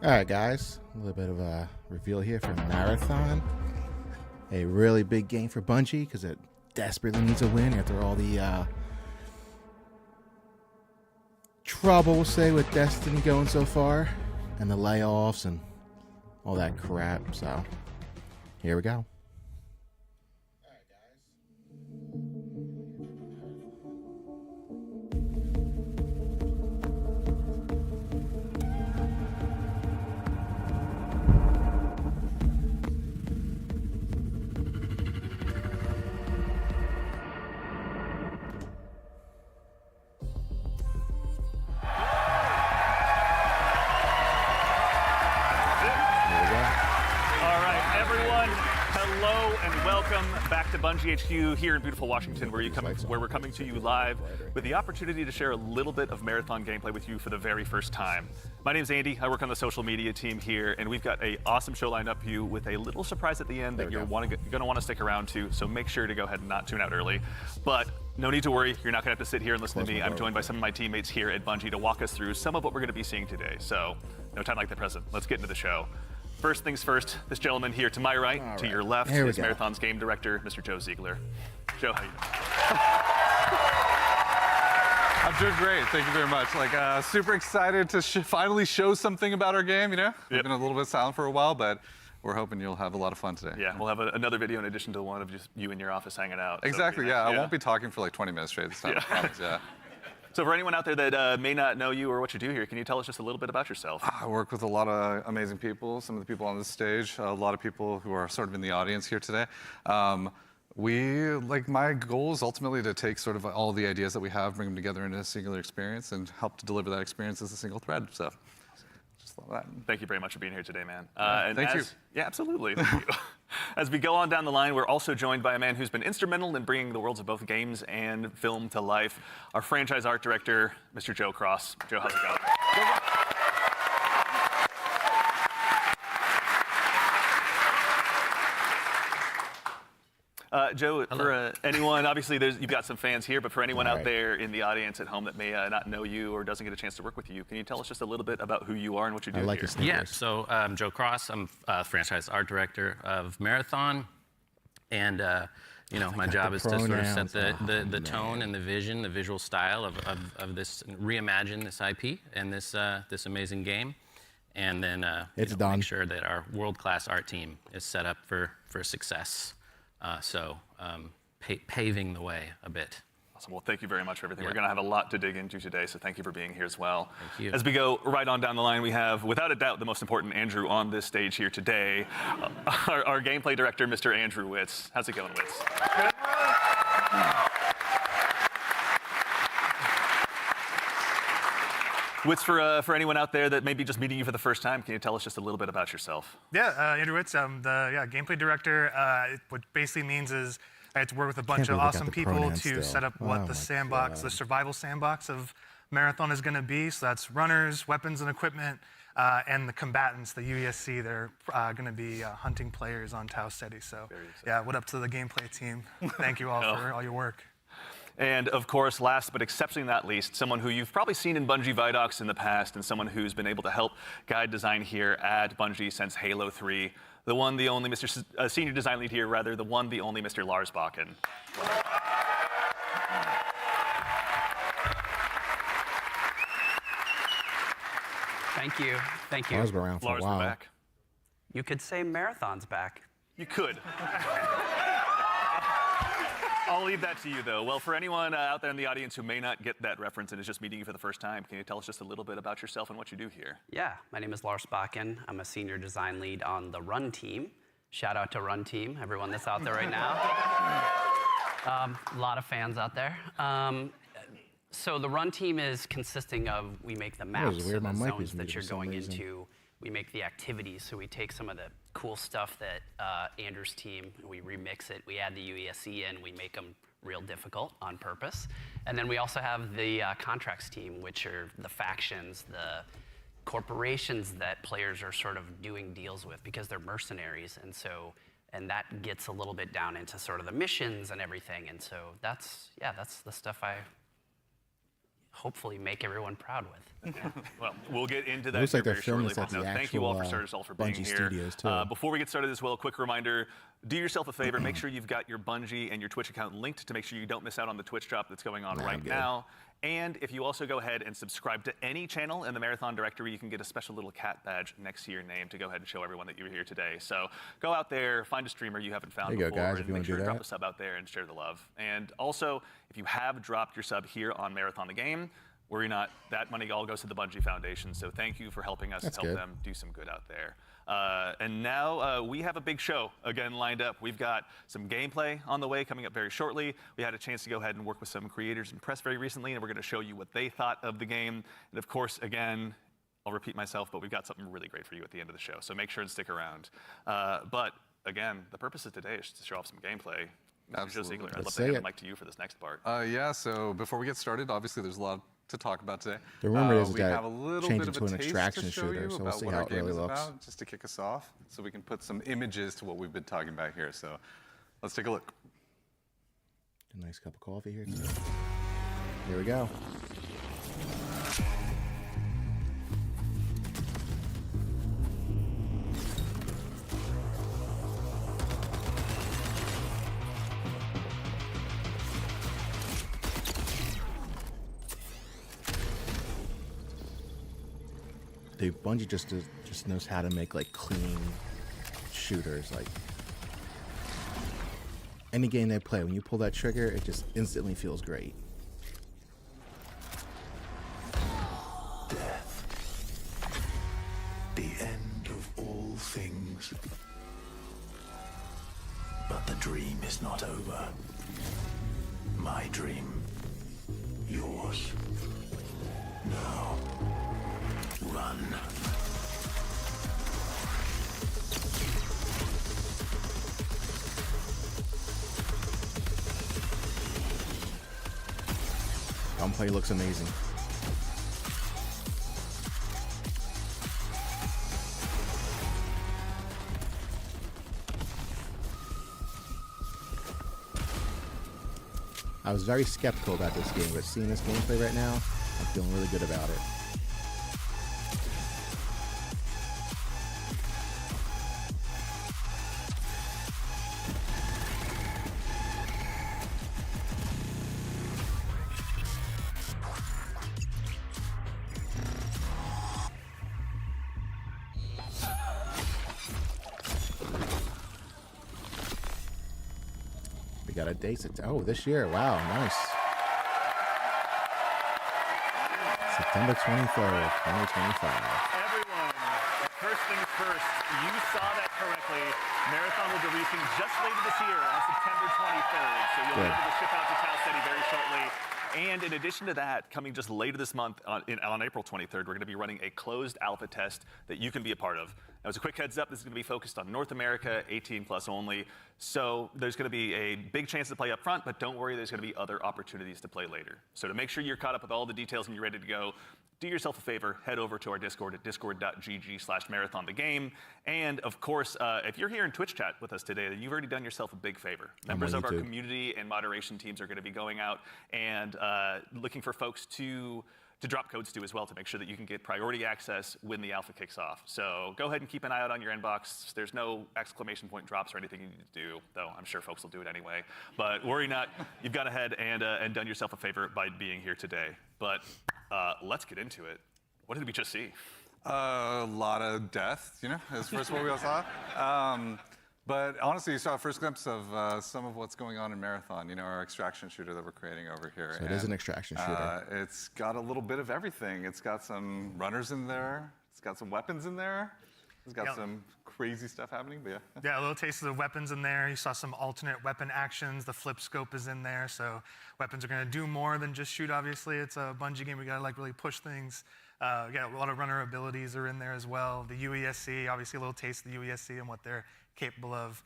All right, guys, a little bit of a reveal here for Marathon. A really big game for Bungie because it desperately needs a win after all the trouble, we'll say, with Destiny going so far and the layoffs and all that crap. So here we go. Back to Bungie HQ here in beautiful Washington, where we're coming to you live with the opportunity to share a little bit of Marathon gameplay with you for the very first time. My name's Andy. I work on the social media team here, and we've got an awesome show lined up for you with a little surprise at the end that you're going to want to stick around to. So make sure to go ahead and not tune out early. But no need to worry. You're not going to have to sit here and listen to me. I'm joined by some of my teammates here at Bungie to walk us through some of what we're going to be seeing today. So no time like the present. Let's get into the show. First things first, this gentleman here to my right, to your left, is Marathon's game director, Mr. Joe Ziegler. Joe, how you doing? I'm doing great, thank you very much. Super excited to finally show something about our game, you know? We've been a little bit silent for a while, but we're hoping you'll have a lot of fun today. Yeah, we'll have another video in addition to one of just you in your office hanging out. Exactly, so, I won't be talking for like 20 minutes straight this time, I promise, So for anyone out there that may not know you or what you do here, can you tell us just a little bit about yourself? I work with a lot of amazing people, some of the people on this stage, a lot of people who are sort of in the audience here today. My goal is ultimately to take sort of all the ideas that we have, bring them together into a singular experience and help to deliver that experience as a single thread, so. Just love that. Thank you very much for being here today, man. Thank you. Yeah, absolutely. Thank you. As we go on down the line, we're also joined by a man who's been instrumental in bringing the worlds of both games and film to life, our franchise art director, Mr. Joe Cross. Joe, how's it going? Joe, for anyone, obviously you've got some fans here, but for anyone out there in the audience at home that may not know you or doesn't get a chance to work with you, can you tell us just a little bit about who you are and what you do here? Yeah, so I'm Joe Cross. I'm franchise art director of Marathon, and my job is to sort of set the tone and the vision, the visual style of this, reimagine this IP and this amazing game, and then make sure that our world-class art team is set up for success. Paving the way a bit. Awesome. Well, thank you very much for everything. We're going to have a lot to dig into today, so thank you for being here as well. Thank you. As we go right on down the line, we have, without a doubt, the most important Andrew on this stage here today, our gameplay director, Mr. Andrew Witz. How's it going, Witz? Good. Witz, for anyone out there that may be just meeting you for the first time, can you tell us just a little bit about yourself? Yeah, Andrew Witz. I'm the gameplay director. What basically means is I had to work with a bunch of awesome people to set up what the sandbox, the survival sandbox of Marathon is going to be. So that's runners, weapons and equipment, and the combatants, the UESC. They're going to be hunting players on Tau Ceti. So yeah, what up to the gameplay team? Thank you all for all your work. And of course, last but exceptionally not least, someone who you've probably seen in Bungie Vidocs in the past and someone who's been able to help guide design here at Bungie since Halo 3. The one, the only senior design lead here, rather, the one, the only Mr. Lars Bakken. Thank you. Thank you. Lars been around for Lars, a while. we're back. You could say Marathon's back. You could. I'll leave that to you, though. Well, for anyone out there in the audience who may not get that reference and is just meeting you for the first time, can you tell us just a little bit about yourself and what you do here? Yeah, my name is Lars Bakken. I'm a senior design lead on the Run team. Shout out to Run team, everyone that's out there right now. A lot of fans out there. So the Run team is consisting of, we make the maps, so the zones that you're going into. We make the activities, so we take some of the cool stuff that Andrew's team, we remix it, we add the UESC in, we make them real difficult on purpose. And then we also have the contracts team, which are the factions, the corporations that players are sort of doing deals with because they're mercenaries. And that gets a little bit down into sort of the missions and everything. And so that's the stuff I hopefully make everyone proud with. Well, we'll get into that Looks like they're very shortly. filming this at the Thank you all for actual, starters all for being Bungie here. studios, too. Before we get started as well, a quick reminder, do yourself a favor, make sure you've got your Bungie and your Twitch account linked to make sure you don't miss out on the Twitch drop that's going on right now. And if you also go ahead and subscribe to any channel in the Marathon directory, you can get a special little cat badge next to your name to go ahead and show everyone that you were here today. So go out there, find a streamer you haven't found there you before, go, guys, and if you make want to sure do to drop that. a sub out there and share the love. And also, if you have dropped your sub here on Marathon the Game, worry not, that money all goes to the Bungie Foundation. So thank you for helping us help them do some good out there. And now we have a big show again lined up. We've got some gameplay on the way coming up very shortly. We had a chance to go ahead and work with some creators and press very recently, and we're going to show you what they thought of the game. And of course, again, I'll repeat myself, but we've got something really great for you at the end of the show. So make sure and stick around. But again, the purpose of today is to show off some gameplay. Absolutely. I'd love to hand the mic to you for this next part. Yeah, so before we get started, obviously there's a lot to talk about today. The rumor is we that have a little change bit into of a an taste extraction to show shooter, you so we'll about see what how our it game really is looks. about, just to kick us off, so we can put some images to what we've been talking about here. So let's take a look. A nice cup of coffee here. Here we go. Dude, Bungie just knows how to make like clean shooters. Like any game they play, when you pull that trigger, it just instantly feels great. Death. The end of all things. But the dream is not over. My dream. Yours. Now. Run. Gunplay looks amazing. I was very skeptical about this game, but seeing this gameplay right now, I'm feeling really good about it. We got a date. Oh, this year. Wow, nice. September 23rd, 2025. Everyone, first things first, you saw that correctly. Marathon will be releasing just later this year on September 23rd. So you'll be able to ship out to Tau Ceti very shortly. And in addition to that, coming just later this month on April 23rd, we're going to be running a closed alpha test that you can be a part of. Now, as a quick heads up, this is going to be focused on North America, 18 plus only. So there's going to be a big chance to play up front, but don't worry, there's going to be other opportunities to play later. So to make sure you're caught up with all the details and you're ready to go, do yourself a favor, head over to our Discord at discord.gg/marathonthegame. And of course, if you're here in Twitch chat with us today, then you've already done yourself a big favor. Members of our community and moderation teams are going to be going out and looking for folks to drop codes to as well to make sure that you can get priority access when the alpha kicks off. So go ahead and keep an eye out on your inbox. There's no exclamation point drops or anything you need to do, though I'm sure folks will do it anyway. But worry not, you've gone ahead and done yourself a favor by being here today. But let's get into it. What did we just see? A lot of death, you know, is first what we all saw. But honestly, you saw a first glimpse of some of what's going on in Marathon, you know, our extraction shooter that we're creating over here. So it is an extraction shooter. It's got a little bit of everything. It's got some runners in there. It's got some weapons in there. It's got some crazy stuff happening, but yeah. Yeah, a little taste of the weapons in there. You saw some alternate weapon actions. The flip scope is in there, so weapons are going to do more than just shoot, obviously. It's a Bungie game. We got to like really push things. Yeah, a lot of runner abilities are in there as well. The UESC, obviously a little taste of the UESC and what they're capable of.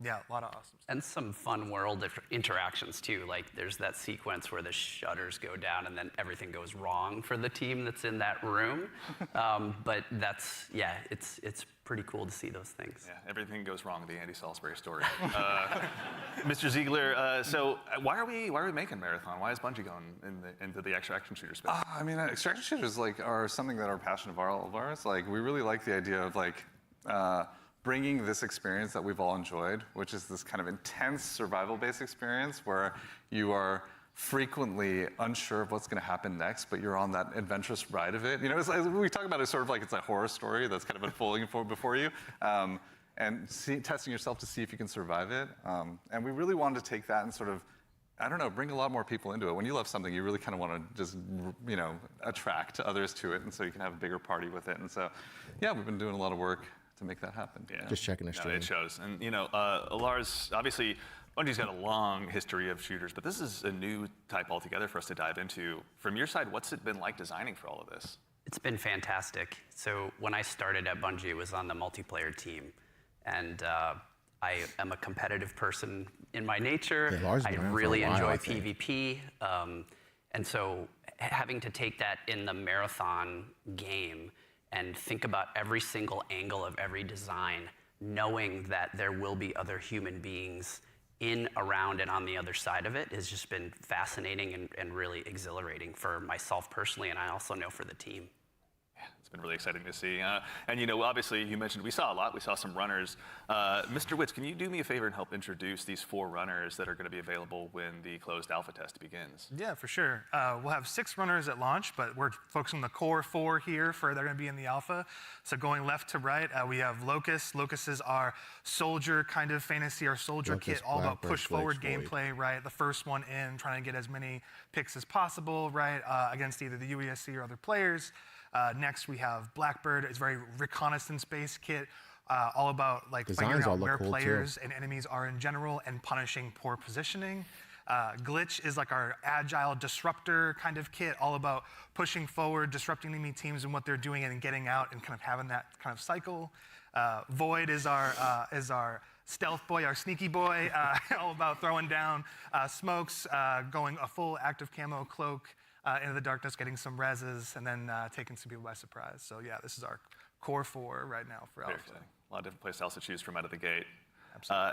Yeah, a lot of awesome stuff. And some fun world interactions too. Like there's that sequence where the shutters go down and then everything goes wrong for the team that's in that room. But that's, yeah, it's pretty cool to see those things. Yeah, everything goes wrong in the Andy Salisbury story. Mr. Ziegler, so why are we making Marathon? Why is Bungie going into the extraction shooter space? I mean, extraction shooters are something that are a passion of all of ours. Like, we really like the idea of bringing this experience that we've all enjoyed, which is this kind of intense survival-based experience where you are frequently unsure of what's going to happen next, but you're on that adventurous ride of it. You know, we talk about it sort of like it's a horror story that's kind of unfolding before you, and testing yourself to see if you can survive it. And we really wanted to take that and sort of, I don't know, bring a lot more people into it. When you love something, you really kind of want to just, you know, attract others to it, and so you can have a bigger party with it. And so, yeah, we've been doing a lot of work to make that happen. Yeah. Just checking the stream. It shows. And, you know, Lars, obviously, Bungie's got a long history of shooters, but this is a new type altogether for us to dive into. From your side, what's it been like designing for all of this? It's been fantastic. So when I started at Bungie, it was on the multiplayer team. And I am a competitive person in my nature. Yeah, I really enjoy PvP. And so having to take that in the Marathon game and think about every single angle of every design, knowing that there will be other human beings in, around, and on the other side of it has just been fascinating and really exhilarating for myself personally, and I also know for the team. Yeah, it's been really exciting to see. And, you know, obviously, you mentioned we saw a lot. We saw some runners. Mr. Witz, can you do me a favor and help introduce these 4 runners that are going to be available when the closed alpha test begins? Yeah, for sure. We'll have 6 runners at launch, but we're focusing on the core 4 here they're going to be in the alpha. So going left to right, we have Locust. Locust is our soldier kind of fantasy, our soldier kit, all about push forward gameplay, right? The first one in, trying to get as many picks as possible, right, against either the UESC or other players. Next, we have Blackbird. It's a very reconnaissance-based kit, all about like figuring out where players and enemies are in general and punishing poor positioning. Glitch is like our agile disruptor kind of kit, all about pushing forward, disrupting enemy teams and what they're doing and getting out and kind of having that kind of cycle. Void is our stealth boy, our sneaky boy, all about throwing down smokes, going a full active camo cloak, into the darkness, getting some reses, and then taking some people by surprise. So yeah, this is our core 4 right now for alpha. A lot of different play styles to choose from out of the gate.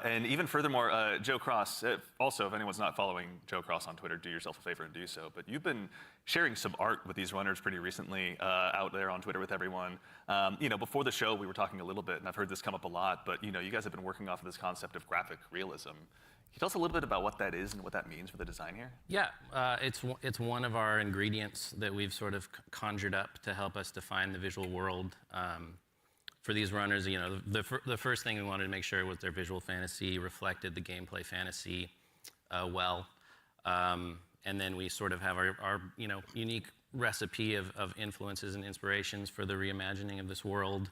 And even furthermore, Joe Cross, also, if anyone's not following Joe Cross on Twitter, do yourself a favor and do so. But you've been sharing some art with these runners pretty recently out there on Twitter with everyone. You know, before the show, we were talking a little bit, and I've heard this come up a lot, but you know, you guys have been working off of this concept of graphic realism. Can you tell us a little bit about what that is and what that means for the design here? Yeah, it's one of our ingredients that we've sort of conjured up to help us define the visual world. For these runners, you know, the first thing we wanted to make sure was their visual fantasy reflected the gameplay fantasy well. And then we sort of have our you know, unique recipe of influences and inspirations for the reimagining of this world.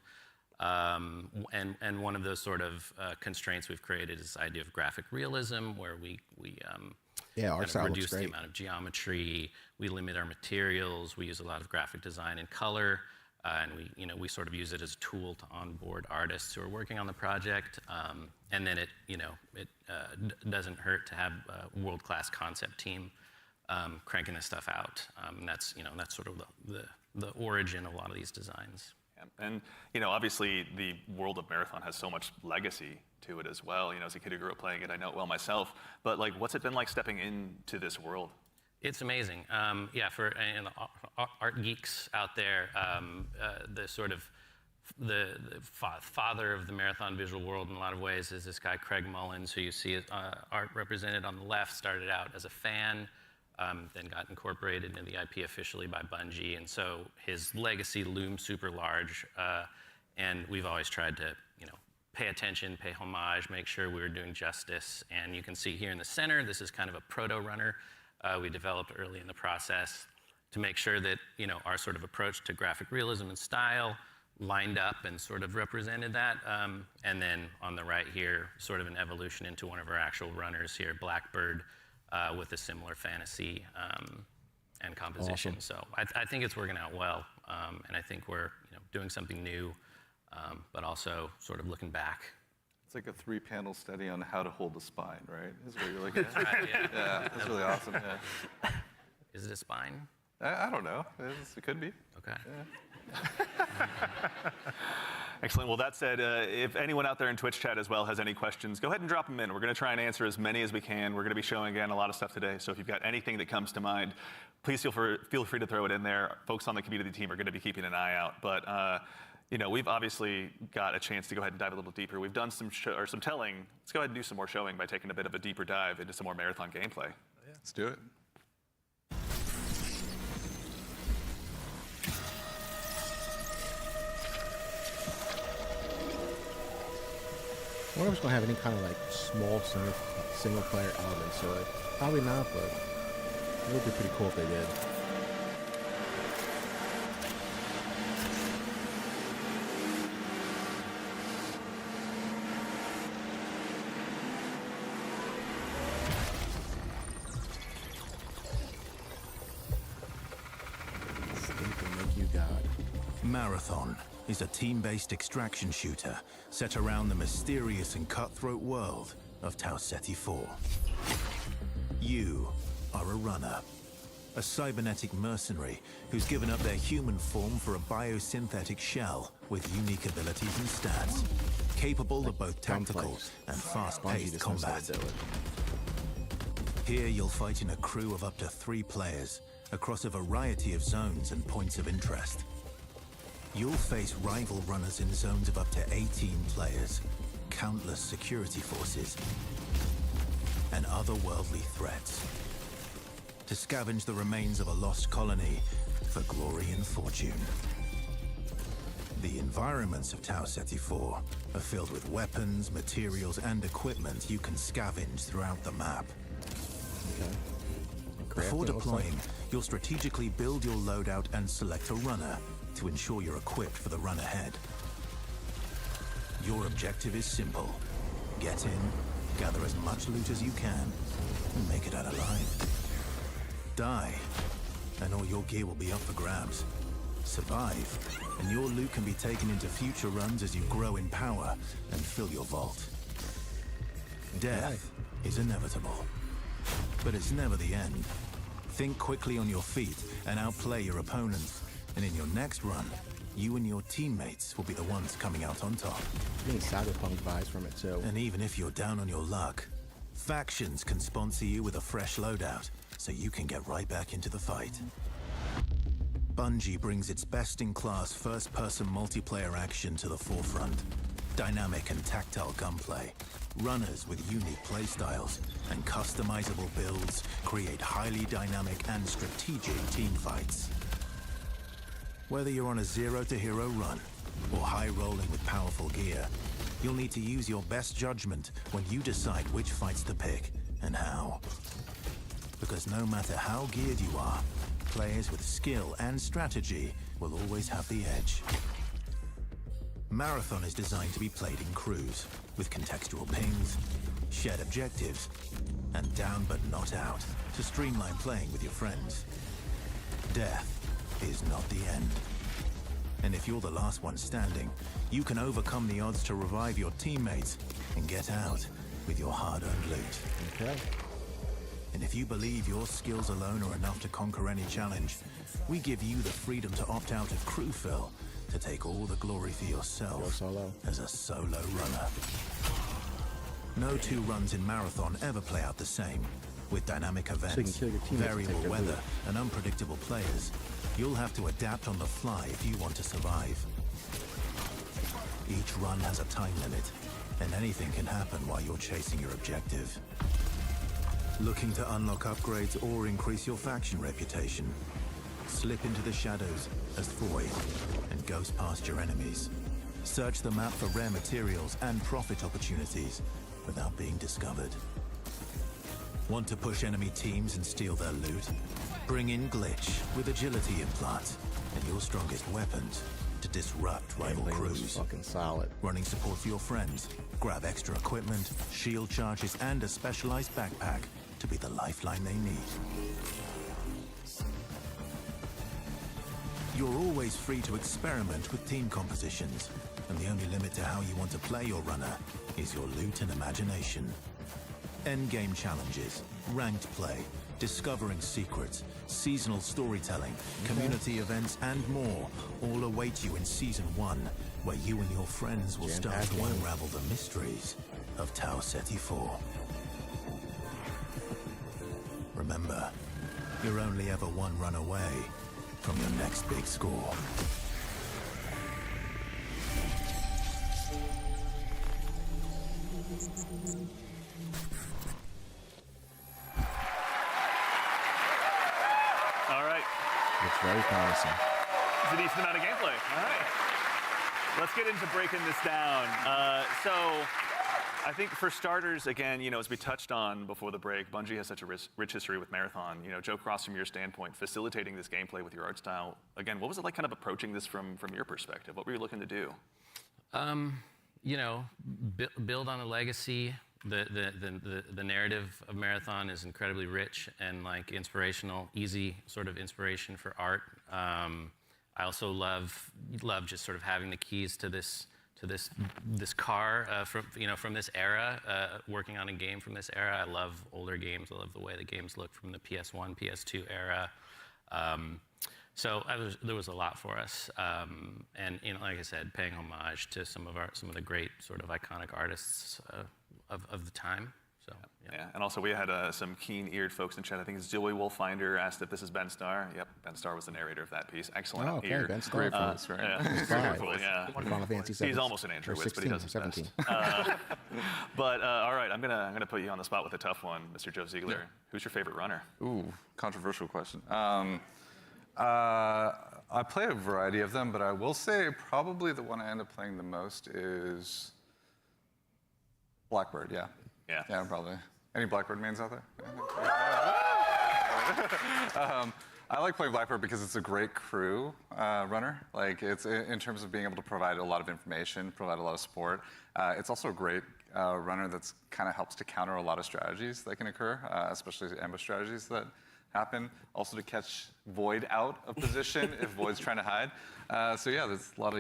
And one of those sort of constraints we've created is this idea of graphic realism, where we our style reduce looks great. the amount of geometry, we limit our materials, we use a lot of graphic design and color, and we sort of use it as a tool to onboard artists who are working on the project. And then it doesn't hurt to have a world-class concept team cranking this stuff out. And that's sort of the origin of a lot of these designs. And, you know, obviously the world of Marathon has so much legacy to it as well. You know, as a kid who grew up playing it, I know it well myself. But, like, what's it been like stepping into this world? It's amazing. For art geeks out there, the sort of the father of the Marathon visual world in a lot of ways is this guy, Craig Mullins, who you see art represented on the left, started out as a fan, then got incorporated into the IP officially by Bungie, and so his legacy looms super large, and we've always tried to, you know, pay attention, pay homage, make sure we were doing justice. And you can see here in the center, this is kind of a proto-runner we developed early in the process to make sure that, you know, our sort of approach to graphic realism and style lined up and sort of represented that. And then on the right here, sort of an evolution into one of our actual runners here, Blackbird, with a similar fantasy and composition. Awesome. So I think it's working out well, and I think we're, you know, doing something new, but also sort of looking back. It's like a 3-panel study on how to hold the spine, right? Is what you're looking at. Right, yeah. Yeah, that's really awesome. Yeah. Is it a spine? I don't know. It could be. Okay. Yeah. Excellent. Well, that said, if anyone out there in Twitch chat as well has any questions, go ahead and drop them in. We're going to try and answer as many as we can. We're going to be showing, again, a lot of stuff today. So if you've got anything that comes to mind, please feel free to throw it in there. Folks on the community team are going to be keeping an eye out. But we've obviously got a chance to go ahead and dive a little deeper. We've done some telling. Let's go ahead and do some more showing by taking a bit of a deeper dive into some more Marathon gameplay. Let's do it. I wonder if it's going to have any kind of like small single player elements to it. Probably not, but it would be pretty cool if they did. Sleep and make you God. Marathon is a team-based extraction shooter set around the mysterious and cutthroat world of Tau Ceti IV. You are a runner, a cybernetic mercenary who's given up their human form for a biosynthetic shell with unique abilities and stats, capable of both tactical and fast-paced combat. Here you'll fight in a crew of up to 3 players across a variety of zones and points of interest. You'll face rival runners in zones of up to 18 players, countless security forces, and otherworldly threats. To scavenge the remains of a lost colony for glory and fortune. The environments of Tau Ceti IV are filled with weapons, materials, and equipment you can scavenge throughout the map. Okay. Before deploying, you'll strategically build your loadout and select a runner to ensure you're equipped for the run ahead. Your objective is simple. Get in, gather as much loot as you can, and make it out alive. Die, and all your gear will be up for grabs. Survive, and your loot can be taken into future runs as you grow in power and fill your vault. Death is inevitable, but it's never the end. Think quickly on your feet and outplay your opponents. And in your next run, you and your teammates will be the ones coming out on top. Getting cyberpunk vibes from it too. And even if you're down on your luck, factions can sponsor you with a fresh loadout, so you can get right back into the fight. Bungie brings its best-in-class first-person multiplayer action to the forefront. Dynamic and tactile gunplay, runners with unique playstyles, and customizable builds create highly dynamic and strategic team fights. Whether you're on a zero-to-hero run or high-rolling with powerful gear, you'll need to use your best judgment when you decide which fights to pick and how. Because no matter how geared you are, players with skill and strategy will always have the edge. Marathon is designed to be played in crews, with contextual pings, shared objectives, and down but not out, to streamline playing with your friends. Death is not the end. And if you're the last one standing, you can overcome the odds to revive your teammates and get out with your hard-earned loot. Okay. And if you believe your skills alone are enough to conquer any challenge, we give you the freedom to opt out of crew fill to take all the glory for yourself. Go solo. As a solo runner. No 2 runs in Marathon ever play out the same. With dynamic events, kill your teammates and take variable their weather, loot. and unpredictable players, you'll have to adapt on the fly if you want to survive. Each run has a time limit, and anything can happen while you're chasing your objective. Looking to unlock upgrades or increase your faction reputation? Slip into the shadows as Void and ghost past your enemies. Search the map for rare materials and profit opportunities without being discovered. Want to push enemy teams and steal their loot? Bring in Glitch with agility implants and your strongest weapons to disrupt rival Gameplay was crews. fucking solid. Running support for your friends. Grab extra equipment, shield charges, and a specialized backpack to be the lifeline they need. You're always free to experiment with team compositions, and the only limit to how you want to play your runner is your loot and imagination. Endgame challenges, ranked play, Discovering secrets, seasonal storytelling, community events, and more all await you in Season 1, where you and your friends will start to unravel the mysteries of Tau Ceti IV. Remember, you're only ever one run away from your next big score. All right. Looks very promising. It's a decent amount of gameplay. All right. Let's get into breaking this down. So I think for starters, again, you know, as we touched on before the break, Bungie has such a rich history with Marathon. You know, Joe Cross, from your standpoint, facilitating this gameplay with your art style, again, what was it like kind of approaching this from your perspective? What were you looking to do? You know, build on a legacy. The narrative of Marathon is incredibly rich and like inspirational, easy sort of inspiration for art. I also love just sort of having the keys to this car from this era, working on a game from this era. I love older games. I love the way the games look from the PS1, PS2 era. So there was a lot for us, and you know, like I said, paying homage to some of the great sort of iconic artists of the time. So yeah. And also we had some keen-eared folks in chat. I think it's Joey Wolffinder asked if this is Ben Starr. Yep, Ben Starr was the narrator of that piece. Excellent Oh, okay, ear. Ben Starr. Great voice, right? Yeah, very cool. Yeah. Final Fantasy 7. He's almost an Andrew Witz, but he does his 17. best. But all right, I'm gonna put you on the spot with a tough one, Mr. Joe Ziegler. Yeah. Who's your favorite runner? Ooh, controversial question. I play a variety of them, but I will say probably the one I end up playing the most is Blackbird, yeah. Yeah. Yeah, probably. Any Blackbird mains out there? I like playing Blackbird because it's a great crew runner. Like, it's in terms of being able to provide a lot of information, provide a lot of support. It's also a great runner that's kind of helps to counter a lot of strategies that can occur, especially ambush strategies that happen. Also to catch Void out of position if Void's trying to hide. So yeah, there's a lot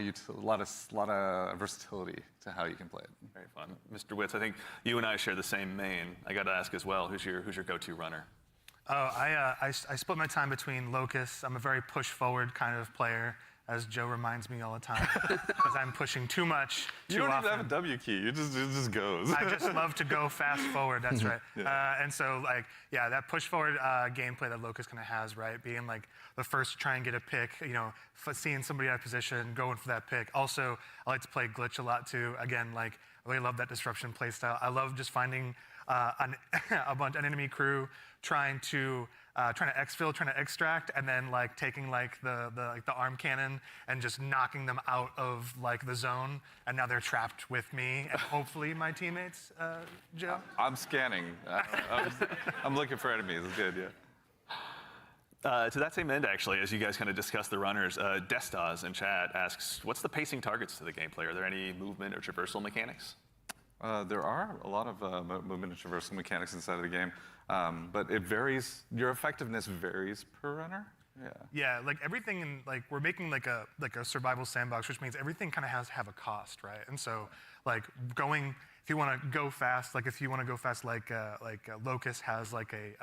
of versatility to how you can play it. Very fun. Mr. Witz, I think you and I share the same main. I got to ask as well, who's your go-to runner? Oh, I split my time between Locust. I'm a very push-forward kind of player, as Joe reminds me all the time, because I'm pushing too much too You don't often. even have a W key. It just goes. I just love to go fast forward. That's right. Yeah. And so, like, yeah, that push forward gameplay that Locust kind of has, right? Being like the first to try and get a pick, you know, seeing somebody out of position, going for that pick. Also, I like to play glitch a lot too. Again, like, I really love that disruption play style. I love just finding an enemy crew trying to exfil, trying to extract, and then like taking like the arm cannon and just knocking them out of like the zone, and now they're trapped with me and hopefully my teammates. Joe. I'm scanning. I'm looking for enemies. It's good, yeah. To that same end, actually, as you guys kind of discuss the runners, Destas in chat asks, what's the pacing targets to the gameplay? Are there any movement or traversal mechanics? There are a lot of movement and traversal mechanics inside of the game, but it varies. Your effectiveness varies per runner. Yeah. Yeah, like everything in like we're making like a survival sandbox, which means everything kind of has to have a cost, right? And so like going, if you want to go fast, like Locust has like a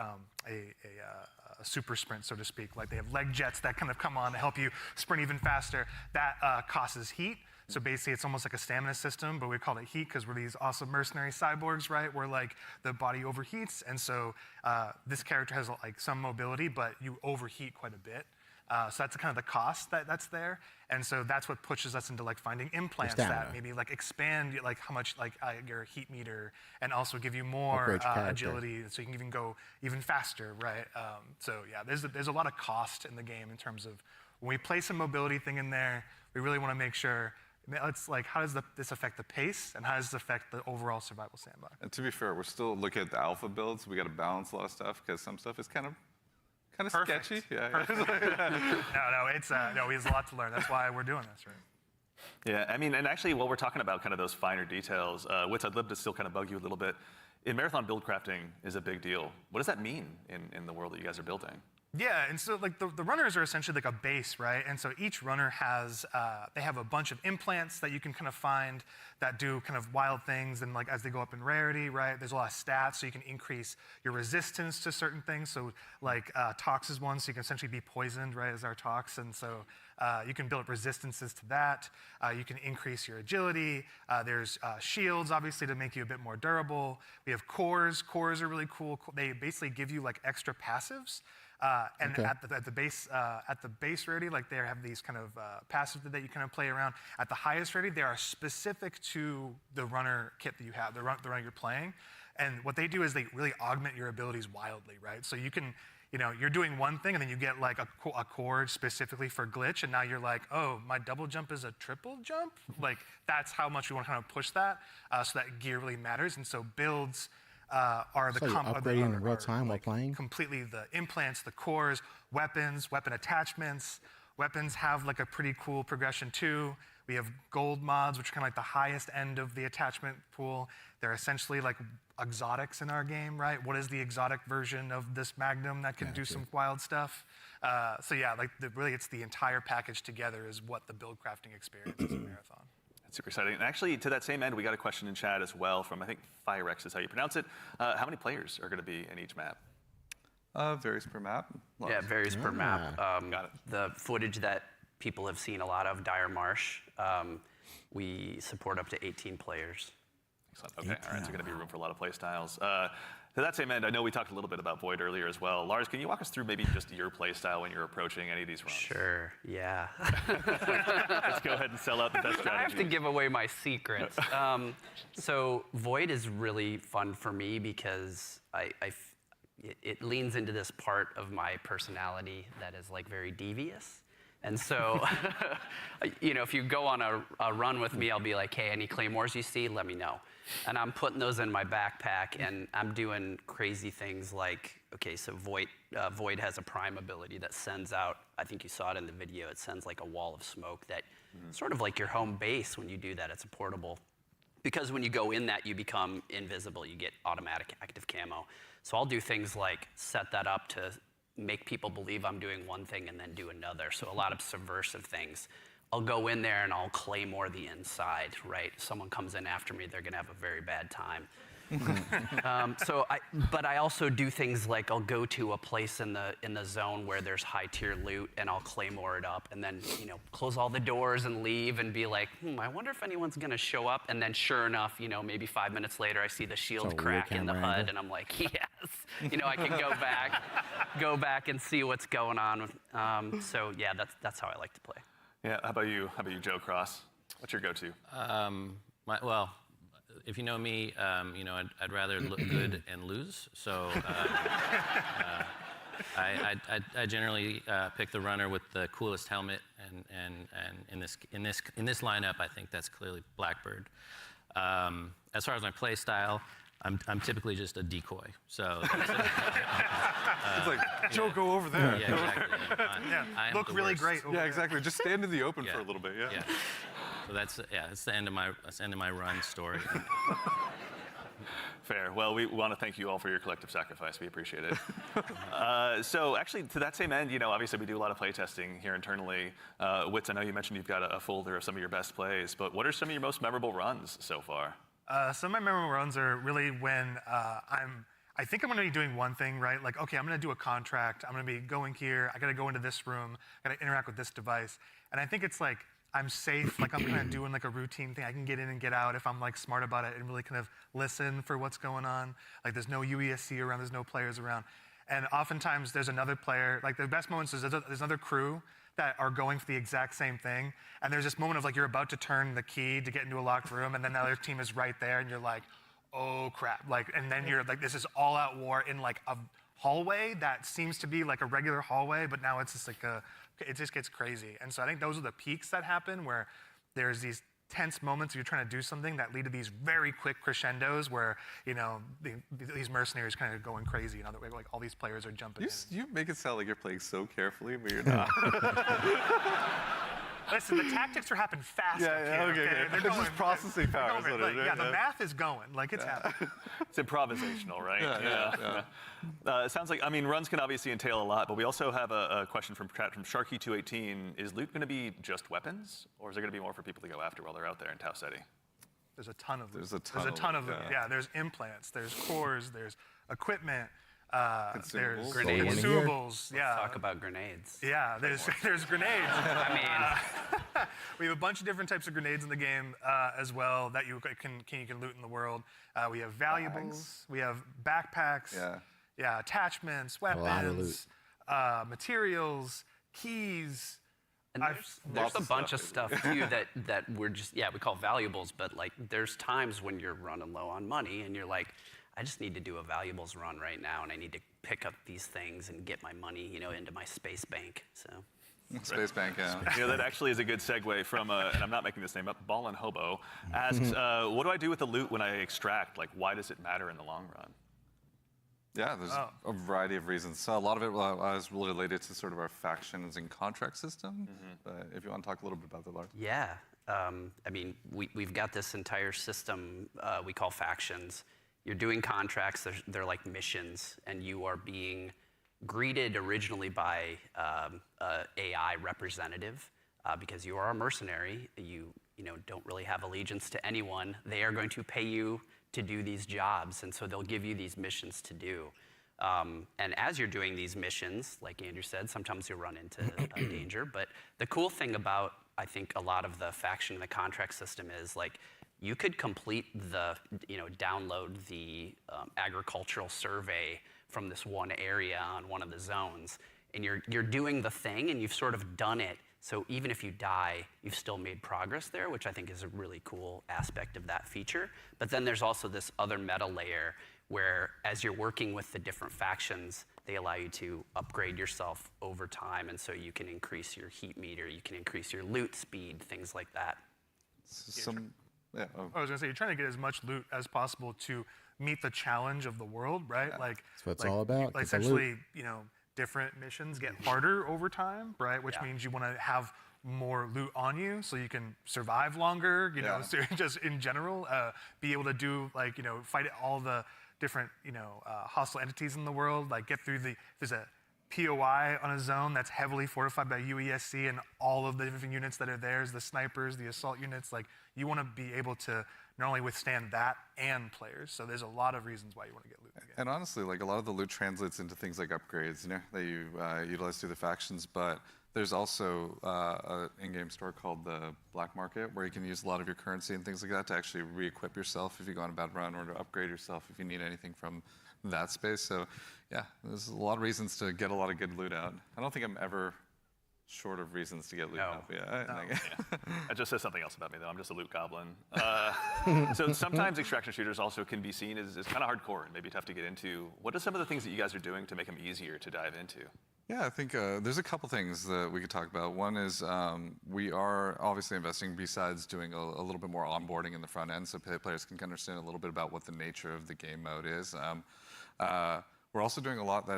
super sprint, so to speak. Like they have leg jets that kind of come on to help you sprint even faster. That causes heat. So basically, it's almost like a stamina system, but we call it heat because we're these awesome mercenary cyborgs, right? Where like the body overheats, and so this character has like some mobility, but you overheat quite a bit. So that's kind of the cost that's there, and so that's what pushes us into like finding implants that maybe like expand like how much like your heat meter, and also give you more agility, so you can even go even faster, right? So yeah, there's a lot of cost in the game in terms of when we place a mobility thing in there, we really want to make sure. It's like, how does this affect the pace, and how does this affect the overall survival sandbox? And to be fair, we're still looking at the alpha builds. We got to balance a lot of stuff because some stuff is kind of sketchy. Yeah. No, there's a lot to learn. That's why we're doing this, right? Yeah, I mean, and actually, while we're talking about kind of those finer details, Witz, I'd love to still kind of bug you a little bit. In Marathon, build crafting is a big deal. What does that mean in the world that you guys are building? Yeah, and so like the runners are essentially like a base, right? And so each runner has, they have a bunch of implants that you can kind of find that do kind of wild things, and like as they go up in rarity, right? There's a lot of stats, so you can increase your resistance to certain things. So like Tox is one, so you can essentially be poisoned, right, as our Tox, and so you can build up resistances to that. You can increase your agility. There's shields, obviously, to make you a bit more durable. We have cores. Cores are really cool. They basically give you like extra passives. And at the base rarity, like they have these kind of passives that you kind of play around. At the highest rarity, they are specific to the runner kit that you have, the runner you're playing. And what they do is they really augment your abilities wildly, right? So you can, you're doing one thing and then you get like a core specifically for glitch, and now you're like, oh, my double jump is a triple jump? Like that's how much we want to kind of push that, so that gear really matters. And so builds are the upgrading in real time while playing? Completely the implants, the cores, weapons, weapon attachments. Weapons have like a pretty cool progression too. We have gold mods, which are kind of like the highest end of the attachment pool. They're essentially like exotics in our game, right? What is the exotic version of this Magnum that can do some wild stuff? So yeah, like really it's the entire package together is what the build crafting experience is in Marathon. That's super exciting. And actually, to that same end, we got a question in chat as well from, I think, Firex is how you pronounce it. How many players are going to be in each map? Varies per map. Yeah, it varies per map. Got it. The footage that people have seen a lot of, Dire Marsh, we support up to 18 players. Excellent. Okay, all right, so going to be room for a lot of play styles. To that same end, I know we talked a little bit about Void earlier as well. Lars, can you walk us through maybe just your play style when you're approaching any of these runs? Sure, yeah. Let's go ahead and sell out the best strategy. I have to give away my secrets. So Void is really fun for me because it leans into this part of my personality that is like very devious. And so, if you go on a run with me, I'll be like, hey, any claymores you see, let me know. And I'm putting those in my backpack, and I'm doing crazy things like, okay, so Void has a prime ability that sends out, I think you saw it in the video, it sends like a wall of smoke that sort of like your home base when you do that. It's a portable. Because when you go in that, you become invisible. You get automatic active camo. So I'll do things like set that up to make people believe I'm doing one thing and then do another. So a lot of subversive things. I'll go in there and I'll claymore the inside, right? Someone comes in after me, they're gonna have a very bad time. But I also do things like I'll go to a place in the zone where there's high tier loot, and I'll claymore it up, and then close all the doors and leave, and be like, I wonder if anyone's gonna show up. And then sure enough, maybe 5 minutes later, I see the shield crack in the HUD, and I'm like, yes, I can go back and see what's going on. So yeah, that's how I like to play. Yeah. How about you, Joe Cross? What's your go-to? Well, if you know me, I'd rather look good and lose. So I generally pick the runner with the coolest helmet, and in this lineup, I think that's clearly Blackbird. As far as my play style, I'm typically just a decoy. So it's like, Joe, go over there. Yeah, exactly. Look really great. Yeah, exactly. Just stand in the open for a little bit. Yeah. So that's the end of my run story. Fair. Well, we want to thank you all for your collective sacrifice. We appreciate it. So actually, to that same end, obviously we do a lot of play testing here internally. Witz, I know you mentioned you've got a folder of some of your best plays, but what are some of your most memorable runs so far? Some of my memorable runs are really when I think I'm going to be doing one thing, right? Like, okay, I'm going to do a contract. I'm going to be going here. I got to go into this room. I got to interact with this device. And I think it's like, I'm safe, like I'm kind of doing like a routine thing. I can get in and get out if I'm like smart about it and really kind of listen for what's going on. Like there's no UESC around, there's no players around. And oftentimes there's another player, like the best moments is there's another crew that are going for the exact same thing. And there's this moment of like, you're about to turn the key to get into a locked room, and then the other team is right there and you're like, oh crap. Like, and then you're like, this is all out war in like a hallway that seems to be like a regular hallway, but now it's just like it just gets crazy. And so I think those are the peaks that happen where there's these tense moments you're trying to do something that lead to these very quick crescendos where, these mercenaries kind of going crazy. Like all these players are jumping in. You make it sound like you're playing so carefully, but you're not. Listen, the tactics are happening fast. Okay. They're It's going, just processing power. the math is going. Like, it's happening. It's improvisational, right? Yeah. It sounds like, I mean, runs can obviously entail a lot, but we also have a question from Sharky218. Is loot going to be just weapons, or is there going to be more for people to go after while they're out there in Tau Ceti? There's a ton of loot. There's a ton of loot. Yeah, there's implants, there's cores, there's equipment, there's Grenades. consumables. Yeah. Let's talk about grenades. Yeah, there's grenades. I mean, We have a bunch of different types of grenades in the game as well that you can loot in the world. We have valuables, we have backpacks, attachments, weapons, materials, keys. and there's a bunch of stuff too that we're just, we call valuables, but like there's times when you're running low on money and you're like, I just need to do a valuables run right now, and I need to pick up these things and get my money, into my space bank. So. Space Bank, yeah. That actually is a good segue from, and I'm not making this name up, Ballin' Hobo asks, what do I do with the loot when I extract? Like, why does it matter in the long run? Yeah, there's a variety of reasons. So a lot of it was related to sort of our factions and contract system. But if you want to talk a little bit about that, Lars. Yeah, I mean, we've got this entire system we call factions. You're doing contracts, they're like missions, and you are being greeted originally by AI representative because you are a mercenary. You don't really have allegiance to anyone. They are going to pay you to do these jobs, and so they'll give you these missions to do. And as you're doing these missions, like Andrew said, sometimes you'll run into danger. But the cool thing about, I think, a lot of the faction and the contract system is like, you could complete the, download the agricultural survey from this one area on one of the zones, and you're doing the thing, and you've sort of done it. So even if you die, you've still made progress there, which I think is a really cool aspect of that feature. But then there's also this other meta layer where, as you're working with the different factions, they allow you to upgrade yourself over time, and so you can increase your heat meter, you can increase your loot speed, things like that. I was gonna say, you're trying to get as much loot as possible to meet the challenge of the world, right? That's what it's all about. Like essentially, different missions get harder over time, right? Which means you want to have more loot on you so you can survive longer, so just in general, be able to do fight all the different, hostile entities in the world, like get through there's a POI on a zone that's heavily fortified by UESC, and all of the different units that are there, the snipers, the assault units, like you want to be able to not only withstand that and players. So there's a lot of reasons why you want to get loot. And honestly, like a lot of the loot translates into things like upgrades, that you utilize through the factions. But there's also an in-game store called the Black Market, where you can use a lot of your currency and things like that to actually re-equip yourself if you go on a bad run, or to upgrade yourself if you need anything from that space. So yeah, there's a lot of reasons to get a lot of good loot out. I don't think I'm ever short of reasons to get loot out. That just says something else about me, though. I'm just a loot goblin. So sometimes extraction shooters also can be seen as kind of hardcore and maybe tough to get into. What are some of the things that you guys are doing to make them easier to dive into? Yeah, I think there's a couple things that we could talk about. One is we are obviously investing, besides doing a little bit more onboarding in the front end, so players can understand a little bit about what the nature of the game mode is. We're also doing a lot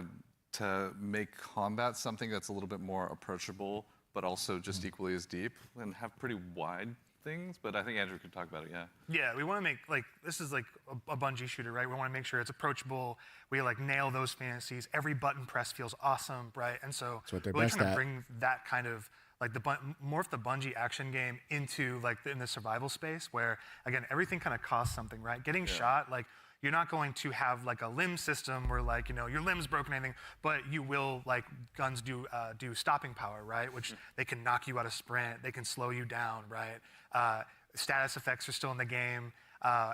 to make combat something that's a little bit more approachable, but also just equally as deep, and have pretty wide things. But I think Andrew could talk about it, Yeah, we want to make, this is like a Bungie shooter, right? We want to make sure it's approachable. We nail those fantasies. Every button press feels awesome, right? And so we're really trying to bring that kind of, morph the Bungie action game into in the survival space, where again, everything kind of costs something, right? Getting shot, you're not going to have a limb system where your limb's broken or anything, but you will, guns do stopping power, right? Which they can knock you out of sprint, they can slow you down, right? Status effects are still in the game.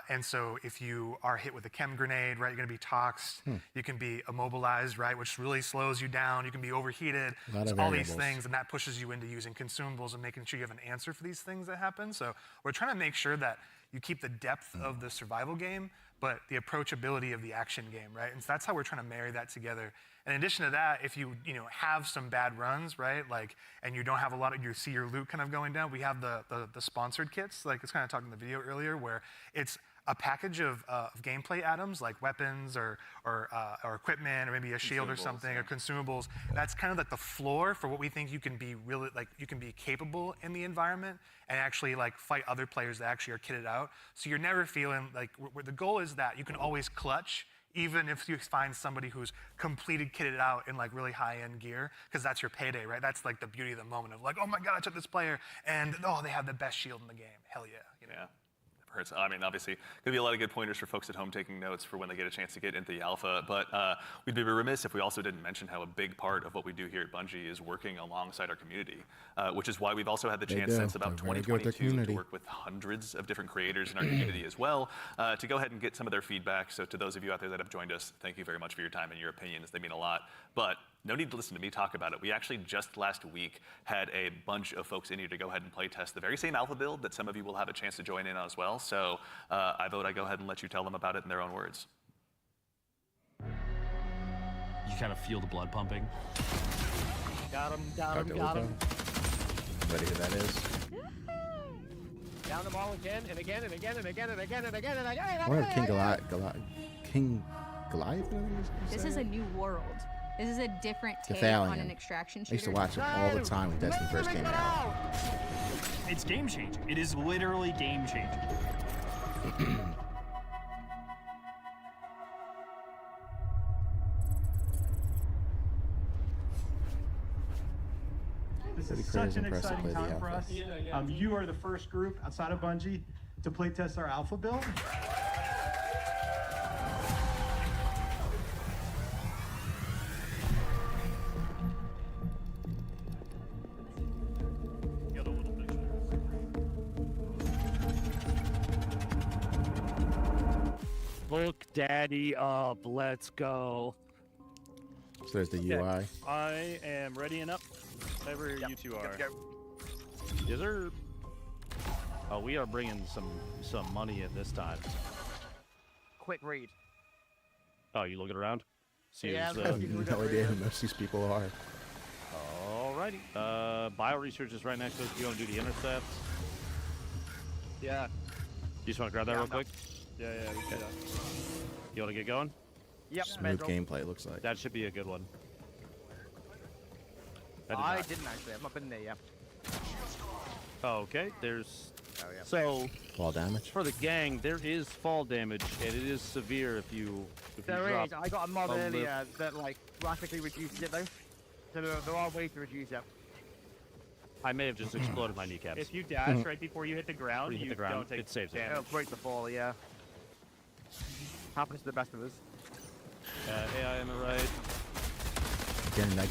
And so if you are hit with a chem grenade, right, you're gonna be toxed. You can be immobilized, right, which really slows you down. You can be overheated. All these things, and that pushes you into using consumables and making sure you have an answer for these things that happen. So we're trying to make sure that you keep the depth of the survival game, but the approachability of the action game, right? And so that's how we're trying to marry that together. And in addition to that, if you have some bad runs, right, and you don't have a lot of, you see your loot kind of going down, we have the sponsored kits, it's kind of talking in the video earlier, where it's a package of gameplay items like weapons or equipment or maybe a shield or something or consumables. That's kind of like the floor for what we think you can be really you can be capable in the environment and actually like fight other players that actually are kitted out. So you're never feeling like the goal is that you can always clutch. Even if you find somebody who's completed kitted out in like really high-end gear, because that's your payday, right? That's like the beauty of the moment of like, oh my God, I took this player, and oh, they have the best shield in the game. Hell yeah, you know? Yeah. Hurts. I mean, obviously, going to be a lot of good pointers for folks at home taking notes for when they get a chance to get into the alpha. But we'd be remiss if we also didn't mention how a big part of what we do here at Bungie is working alongside our community, which is why we've also had the chance since about 2022 to work with hundreds of different creators in our community as well, to go ahead and get some of their feedback. So to those of you out there that have joined us, thank you very much for your time and your opinions. They mean a lot. But no need to listen to me talk about it. We actually just last week had a bunch of folks in here to go ahead and play test the very same alpha build that some of you will have a chance to join in on as well. So I vote I go ahead and let you tell them about it in their own words. You kind of feel the blood pumping. Got him, got him, got him. Ready who that is? Down the ball again and again and again and again and again and again and again. I wonder if King Goliath. This is a new world. This is a different take on an extraction shooter. I used to watch it all the time when Destiny first came out. It's game changing. It is literally game changing. This is such an exciting time for us. You are the first group outside of Bungie to playtest our alpha build. Look daddy up, let's go. So there's the UI. I am ready and up. Whatever you two are. Yes, sir. Oh, we are bringing some money in this time. Quick read. Oh, you looking around? See I have no idea who most of these people are. Alrighty. Bio research is right next to us. You want to do the intercepts? Yeah. You just want to grab that real quick? Yeah, we can do that. You want to get going? Yep. Smooth gameplay, it looks like. That should be a good one. I didn't actually. I've not been there yet. Oh, okay, there's... Oh, yeah. So... Fall damage? For the gang, there is fall damage, and it is severe if you There is. I got a mod earlier that, like, drastically reduces it, though. So there are ways to reduce it. I may have just exploded my kneecaps. If you dash right before you hit the ground, you don't take it saves it. It'll break the fall, yeah. Happens to the best of us. AI on the right. Again,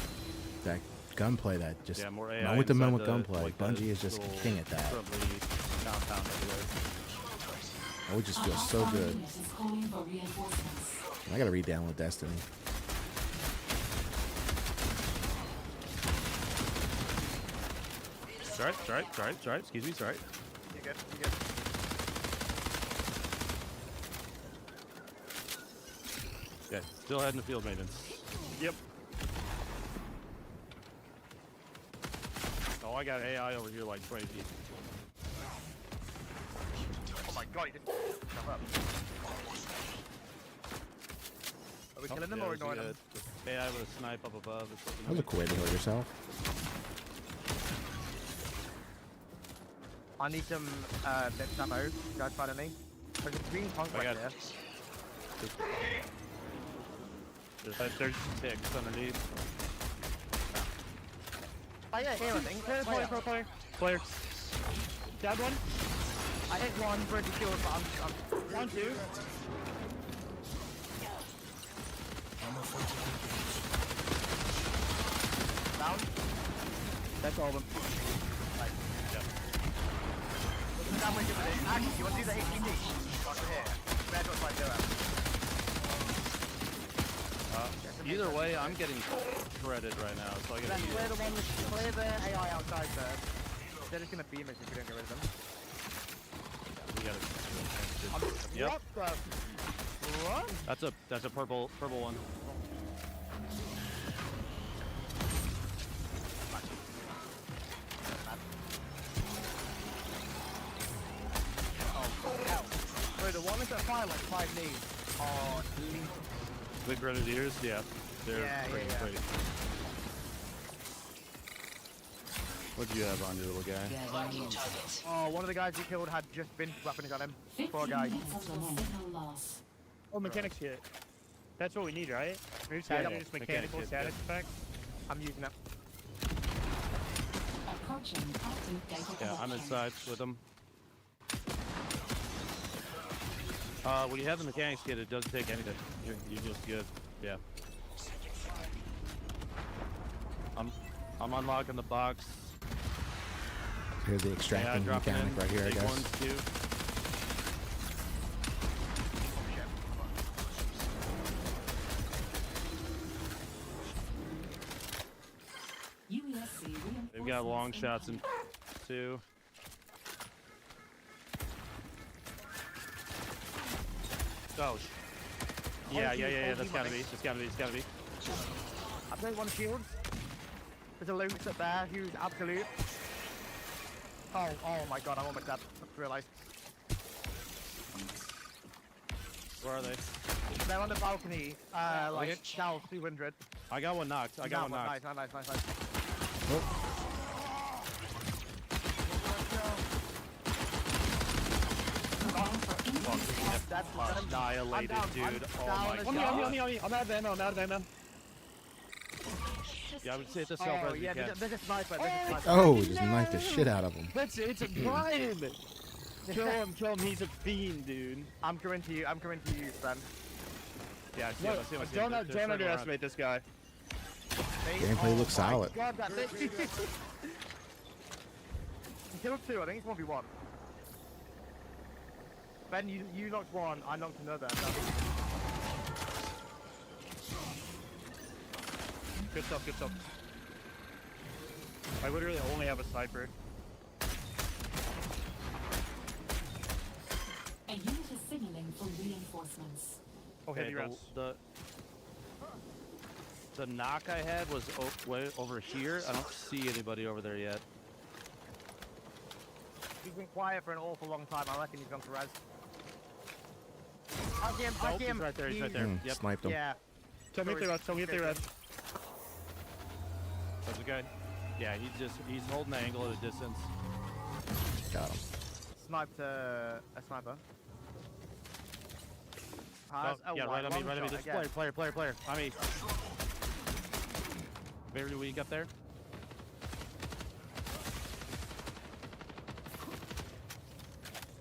that gunplay, that just more AI moment to moment inside gunplay. like Bungie is just king at that. Downtown everywhere. I would just feel so good. I gotta re-download Destiny. Sorry. Excuse me, sorry. You good? You good? Okay, still heading to field maintenance. Yep. Oh, I got AI over here like 20 feet. Oh my god, he just jump up. Are we killing them or ignoring them? AI with a snipe up above. That was a cool way to heal yourself. I need some bits ammo. You guys find me? There's a green punk right there. There's 36 underneath. Oh yeah, here I think. Player. Dead one. I hit one for the kill, but I'm 1, 2. Down. That's all of them. Right. Yeah. Actually, you want to do the HPD? Over here. Red looks like they're Either way, I'm getting shredded right now, so I gotta clear the AI outside first. They're just gonna beam us if we don't get rid of them. We gotta. Yep. What? That's a purple one. Oh, hell. Wait, the one is fire like 5 knees. Oh, The grenadiers, yeah. They're pretty great. What do you have on your little guy? Oh, one of the guys you killed had just been weapons on him. Poor guy. Oh, mechanics kit. That's what we need, right? We just Yeah, just mechanical status effect. I'm using it. Yeah, I'm inside with them. When you have the mechanics kit, it doesn't take anything. You're just good. Yeah. I'm unlocking the box. Here's the extracting mechanic right here, I guess. Ones, too. They've got long shots in 2. Oh. Yeah. That's gotta be. It's gotta be. I played one shield. There's a loot up there who's absolute. Oh my god, I'm almost dead. I just realised. Where are they? They're on the balcony, like Tau 200. I got one knocked. I got one knocked. Nice. Oh. That's annihilated, dude. Oh my god. On me. I'm out of ammo. Yeah, I would say it's a self Oh, yeah, there's a sniper. Oh, just knifed the shit out of him. It's a Brian. Kill him. He's a fiend, dude. I'm coming to you, Ben. Yeah, I see him. Don't underestimate this guy. Gameplay looks solid. God, that's it. He killed 2, I think it's 1v1. Ben, you knocked 1, I knocked another. Good stuff. I literally only have a sniper. A unit is signaling for reinforcements. Oh, heavy rounds. The knock I had was way over here. I don't see anybody over there yet. He's been quiet for an awful long time. I reckon he's gone to res. I see him. He's right there. Yep. Sniped him. Yeah. Tell me if they res. That's okay. Yeah, he's holding the angle at a distance. Got him. Sniped a sniper. Yeah, right on me. This player. I mean, very weak up there.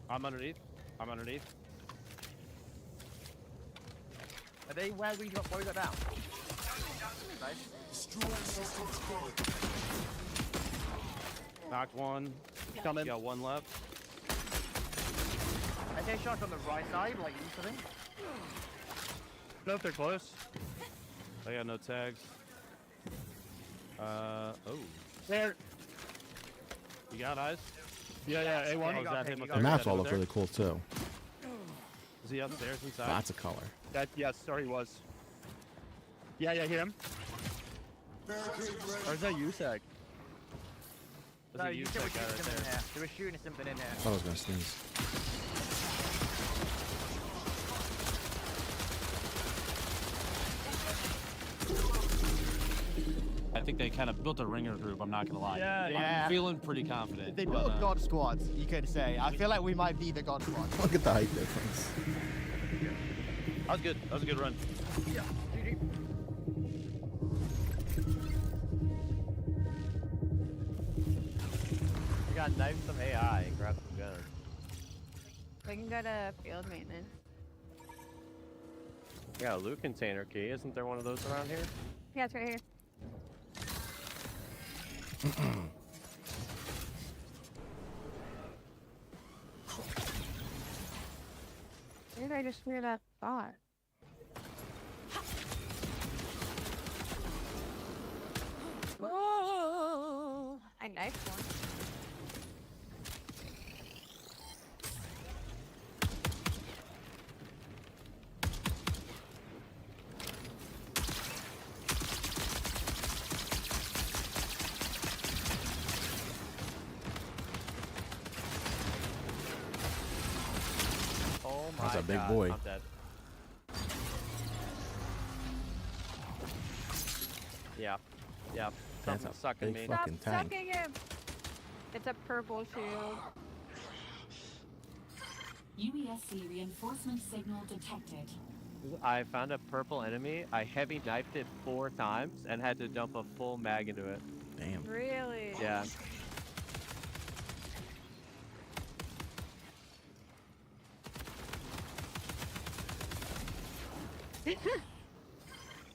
I'm underneath. Are they where we got down? Nice. Knocked one. Coming. Got one left. I take shots on the right side, like you, I think. No, if they're close. I got no tags. Oh. There. You got eyes? Yeah, A1. Oh, is that him up The there? maps Is that all over look there? really cool too. Is he upstairs inside? Lots of color. Yes, sorry, he was. Yeah, hear him. Or is that USAC? No, you said we're shooting something in here. They were shooting something in here. I thought I was gonna sneeze. I think they kind of built a ringer group, I'm not gonna lie. Yeah. I'm feeling pretty confident. They built God squads, you could say. I feel like we might be the God squad. Look at the height difference. That was good. That was a good run. Yeah. We got knife some AI and grab some gunners. We can go to field maintenance. Yeah, a loot container key. Isn't there one of those around here? Yeah, it's right here. Where did I just hear that thought? Whoa! I knifed one. That's a big boy. I'm dead. Yeah. Yeah. That's Something's a sucking big me. fucking Stop tank. sucking him. It's a purple shield. UESC reinforcement signal detected. I found a purple enemy. I heavy knifed it 4 times and had to dump a full mag into it. Damn. Really? Yeah.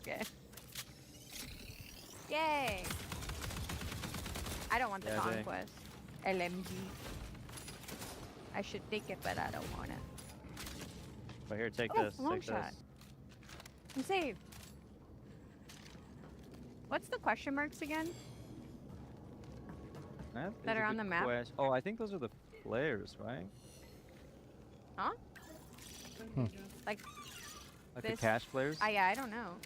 Okay. Yay! I don't want the Yeah, dang. conquest. LMG. I should take it, but I don't want it. But here, take Oh, this. long Take shot. this. I'm saved. What's the question marks again? That, That is are a on good the map? quest. Oh, I think those are the flares, right? Huh? Like Like this? the cash flares? Yeah, I don't know.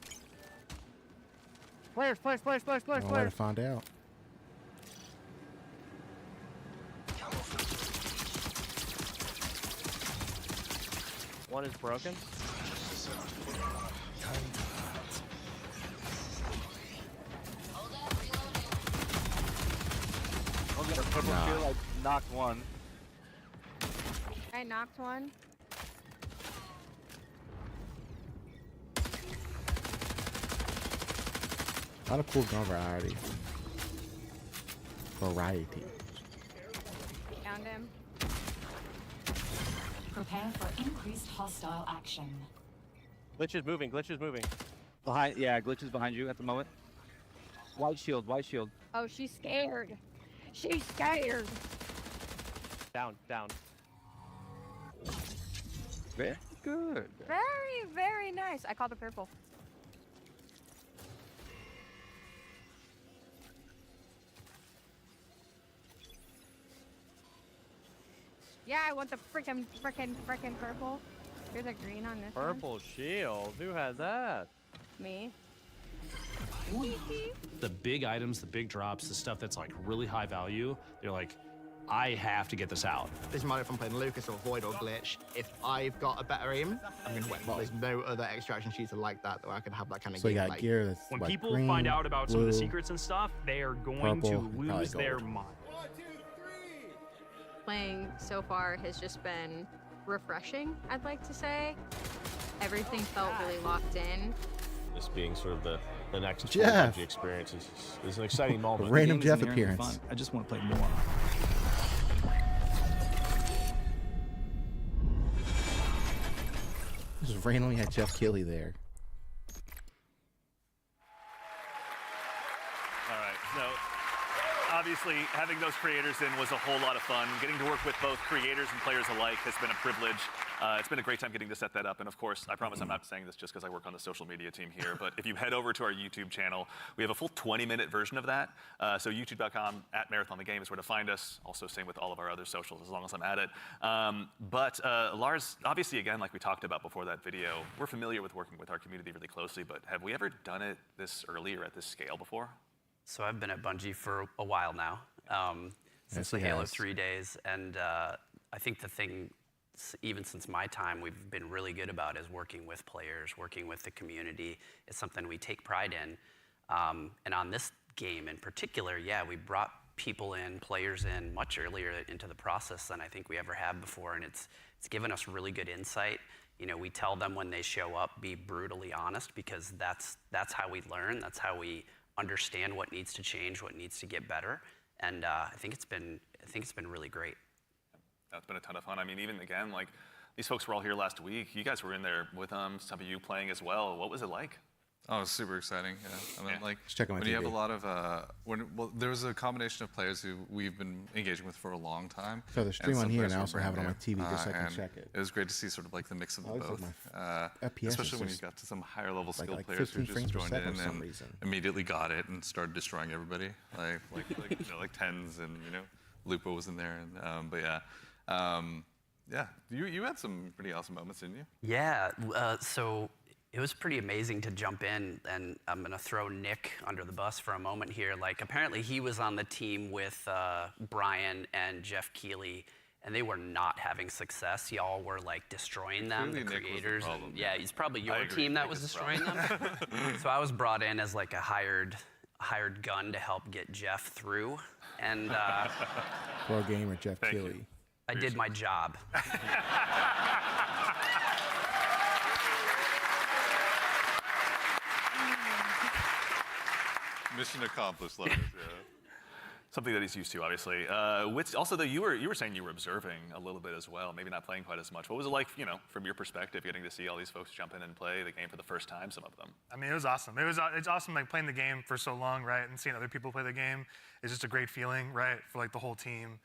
Flares, flares, flares, flares, flares, One way to flares. find out. One is broken. I'll get a purple Nah. shield. I knocked one. I knocked one. A lot of cool gun variety. Variety. Found him. Prepare for increased hostile action. Glitch is moving. Glitch is moving. Behind, yeah, glitches behind you at the moment. White shield, white shield. Oh, she's scared. She's scared. Down, down. Very good. Very, very nice. I called the purple. Yeah, I want the frickin' purple. Here's a green on this Purple shield. Who has that? one. Me. The big items, the big drops, the stuff that's like really high value, they're like, I have to get this out. Doesn't matter if I'm playing Lucas or Void or Glitch. If I've got a better aim, I'm gonna win. There's no other extraction shooter like that where I can have that kind of So you game. got gear that's When like people green, find out about some of the blue, secrets and stuff, they are going purple, to and probably lose their gold. mind. Playing so far has just been refreshing, I'd like to say. Everything felt really locked in. This being sort of the next Jeff. Bungie experience is an exciting moment. Random The game is Jeff inherently appearance. fun. I just want to play more. Just randomly had Jeff Keighley there. All right. So obviously, having those creators in was a whole lot of fun. Getting to work with both creators and players alike has been a privilege. It's been a great time getting to set that up. And of course, I promise I'm not saying this just because I work on the social media team here, but if you head over to our YouTube channel, we have a full 20-minute version of that. So youtube.com @marathonthegame is where to find us. Also, same with all of our other socials, as long as I'm at it. But Lars, obviously, again, like we talked about before that video, we're familiar with working with our community really closely, but have we ever done it this early or at this scale before? So I've been at Bungie for a while now, since the Halo 3 days, and I think the thing, even since my time, we've been really good about is working with players, working with the community. It's something we take pride in. And on this game in particular, yeah, we brought people in, players in much earlier into the process than I think we ever have before, and it's given us really good insight. You know, we tell them when they show up, be brutally honest, because that's how we learn, that's how we understand what needs to change, what needs to get better, and I think it's been really great. That's been a ton of fun. I mean, even again, like these folks were all here last week. You guys were in there with them. Some of you playing as well. What was it like? Oh, it was super exciting. Yeah, I mean, like Just check on my when you have TV. a lot of there was a combination of players who we've been engaging with for a long time. So the and stream on some here, players and I who also were have it on my brand new. TV just so I can And check it. It was great to see sort of like the mix of Oh, both, looks like FPS is especially when you just got to some higher level skilled like players who 15 just frames per joined second in for some and reason. immediately got it and started destroying everybody, like like tens, and Lupo was in there, and but yeah. Yeah, you had some pretty awesome moments, didn't you? Yeah, so it was pretty amazing to jump in, and I'm going to throw Nick under the bus for a moment here. Like, apparently he was on the team with Brian and Jeff Keighley, and they were not having success. Y'all were like destroying them, Clearly the Nick was the creators. problem, And, yeah, it's probably your agree, team that Nick was is the destroying them. So I was brought in as like a hired gun to help get Jeff through, and Pro gamer Jeff Keighley. I did my job. Mission accomplished, Lars. Yeah. Something that he's used to, obviously. Also, though, you were saying you were observing a little bit as well, maybe not playing quite as much. What was it like, from your perspective, getting to see all these folks jump in and play the game for the first time, some of them? I mean, it was awesome. It's awesome, like, playing the game for so long, right? And seeing other people play the game is just a great feeling, right? For, like, the whole team.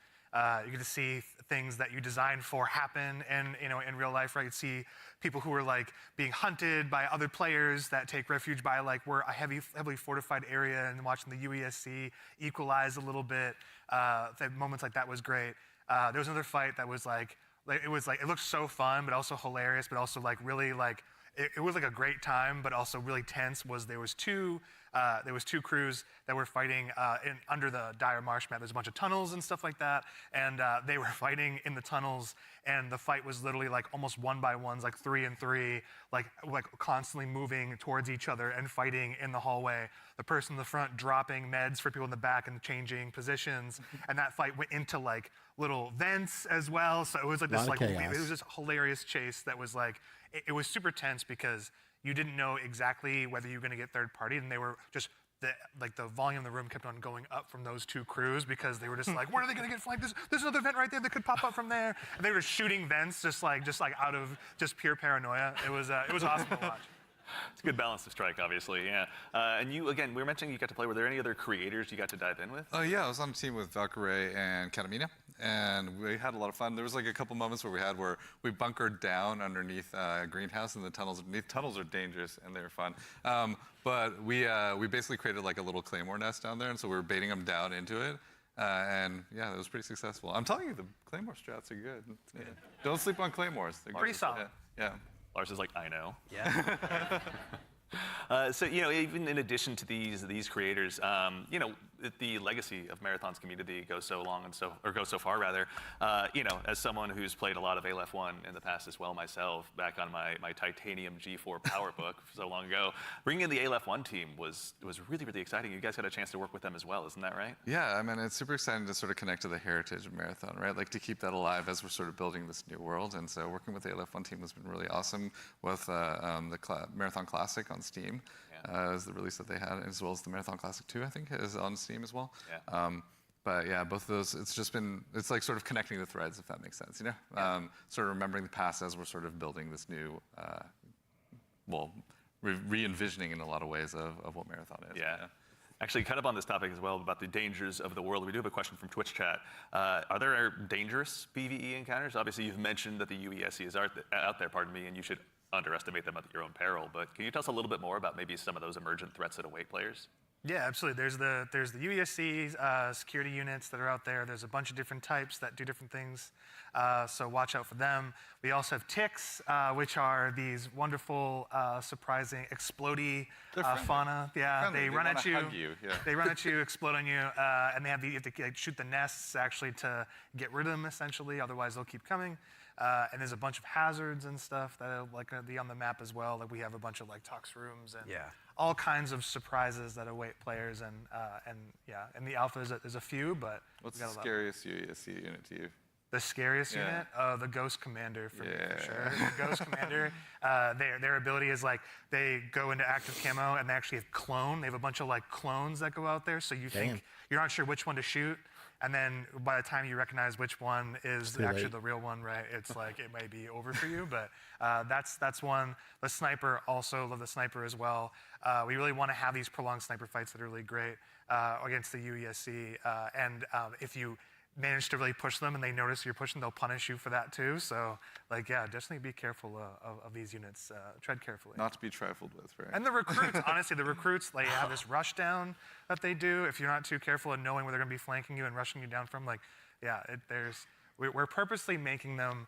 You get to see things that you designed for happen in real life, right? You see people who are like being hunted by other players that take refuge by like we're a heavily fortified area, and watching the UESC equalize a little bit. Moments like that was great. There was another fight that was like it looked so fun, but also hilarious, but also like really like it was like a great time, but also really tense. There was two crews that were fighting under the dire marsh map. There's a bunch of tunnels and stuff like that, and they were fighting in the tunnels, and the fight was literally like almost 1 by 1s, like 3 and 3, like constantly moving towards each other and fighting in the hallway. The person in the front dropping meds for people in the back and changing positions, and that fight went into like little vents as well. So it was like this it was this hilarious chase that was like it was super tense because you didn't know exactly whether you were going to get third party, and they were just the volume of the room kept on going up from those two crews because they were just like, when are they going to get flanked? There's another vent right there that could pop up from there, and they were shooting vents just like out of just pure paranoia. It was awesome to watch. It's a good balance to strike, obviously, yeah. And you, again, we were mentioning you got to play. Were there any other creators you got to dive in with? Oh, yeah, I was on a team with Valkyrie and Katamina, and we had a lot of fun. There was like a couple moments where we bunkered down underneath a greenhouse in the tunnels underneath. Tunnels are dangerous, and they were fun. But we basically created like a little claymore nest down there, and so we were baiting them down into it. And yeah, it was pretty successful. I'm telling you, the claymore strats are good. Yeah. Don't sleep on claymores. They're pretty solid. Yeah. Lars is like, I know. Yeah. So, even in addition to these creators, the legacy of Marathon's community goes so long goes so far rather. As someone who's played a lot of Aleph 1 in the past as well myself, back on my Titanium G4 PowerBook so long ago, bringing in the Aleph 1 team was really, really exciting. You guys had a chance to work with them as well, isn't that right? Yeah, I mean, it's super exciting to sort of connect to the heritage of Marathon, right? Like to keep that alive as we're sort of building this new world. And so working with the Aleph 1 team has been really awesome with the Marathon Classic on Steam. Is the release that they had, as well as the Marathon Classic 2, I think, is on Steam as well. Yeah. But yeah, both of those, it's like sort of connecting the threads, if that makes sense, Sort of remembering the past as we're sort of building this new, re-envisioning in a lot of ways of what Marathon is. Yeah. Actually, kind of on this topic as well, about the dangers of the world, we do have a question from Twitch chat. Are there dangerous PvE encounters? Obviously, you've mentioned that the UESC is out there, and you should underestimate them at your own peril, but can you tell us a little bit more about maybe some of those emergent threats that await players? Yeah, absolutely. There's the UESC security units that are out there. There's a bunch of different types that do different things, so watch out for them. We also have ticks, which are these wonderful, surprising, explodey fauna. Yeah, they run at you. They run at you, explode on you, and you have to shoot the nests actually to get rid of them essentially. Otherwise, they'll keep coming. And there's a bunch of hazards and stuff that are going to be on the map as well. Like we have a bunch of like tox rooms and all kinds of surprises that await players. And in the alpha there's a few, but what's the scariest UESC unit to you? The scariest unit? The Ghost Commander for me, for sure. The Ghost Commander, their ability is like they go into active camo and they actually have clone. They have a bunch of like clones that go out there, so you think you're not sure which one to shoot. And then by the time you recognize which one is actually the real one, right? It's like it may be over for you, but that's one. The sniper, also love the sniper as well. We really want to have these prolonged sniper fights that are really great against the UESC. And if you manage to really push them and they notice you're pushing, they'll punish you for that too. So definitely be careful of these units. Tread carefully. Not to be trifled with, right? And the recruits, honestly, they have this rush down that they do. If you're not too careful in knowing where they're going to be flanking you and rushing you down from, we're purposely making them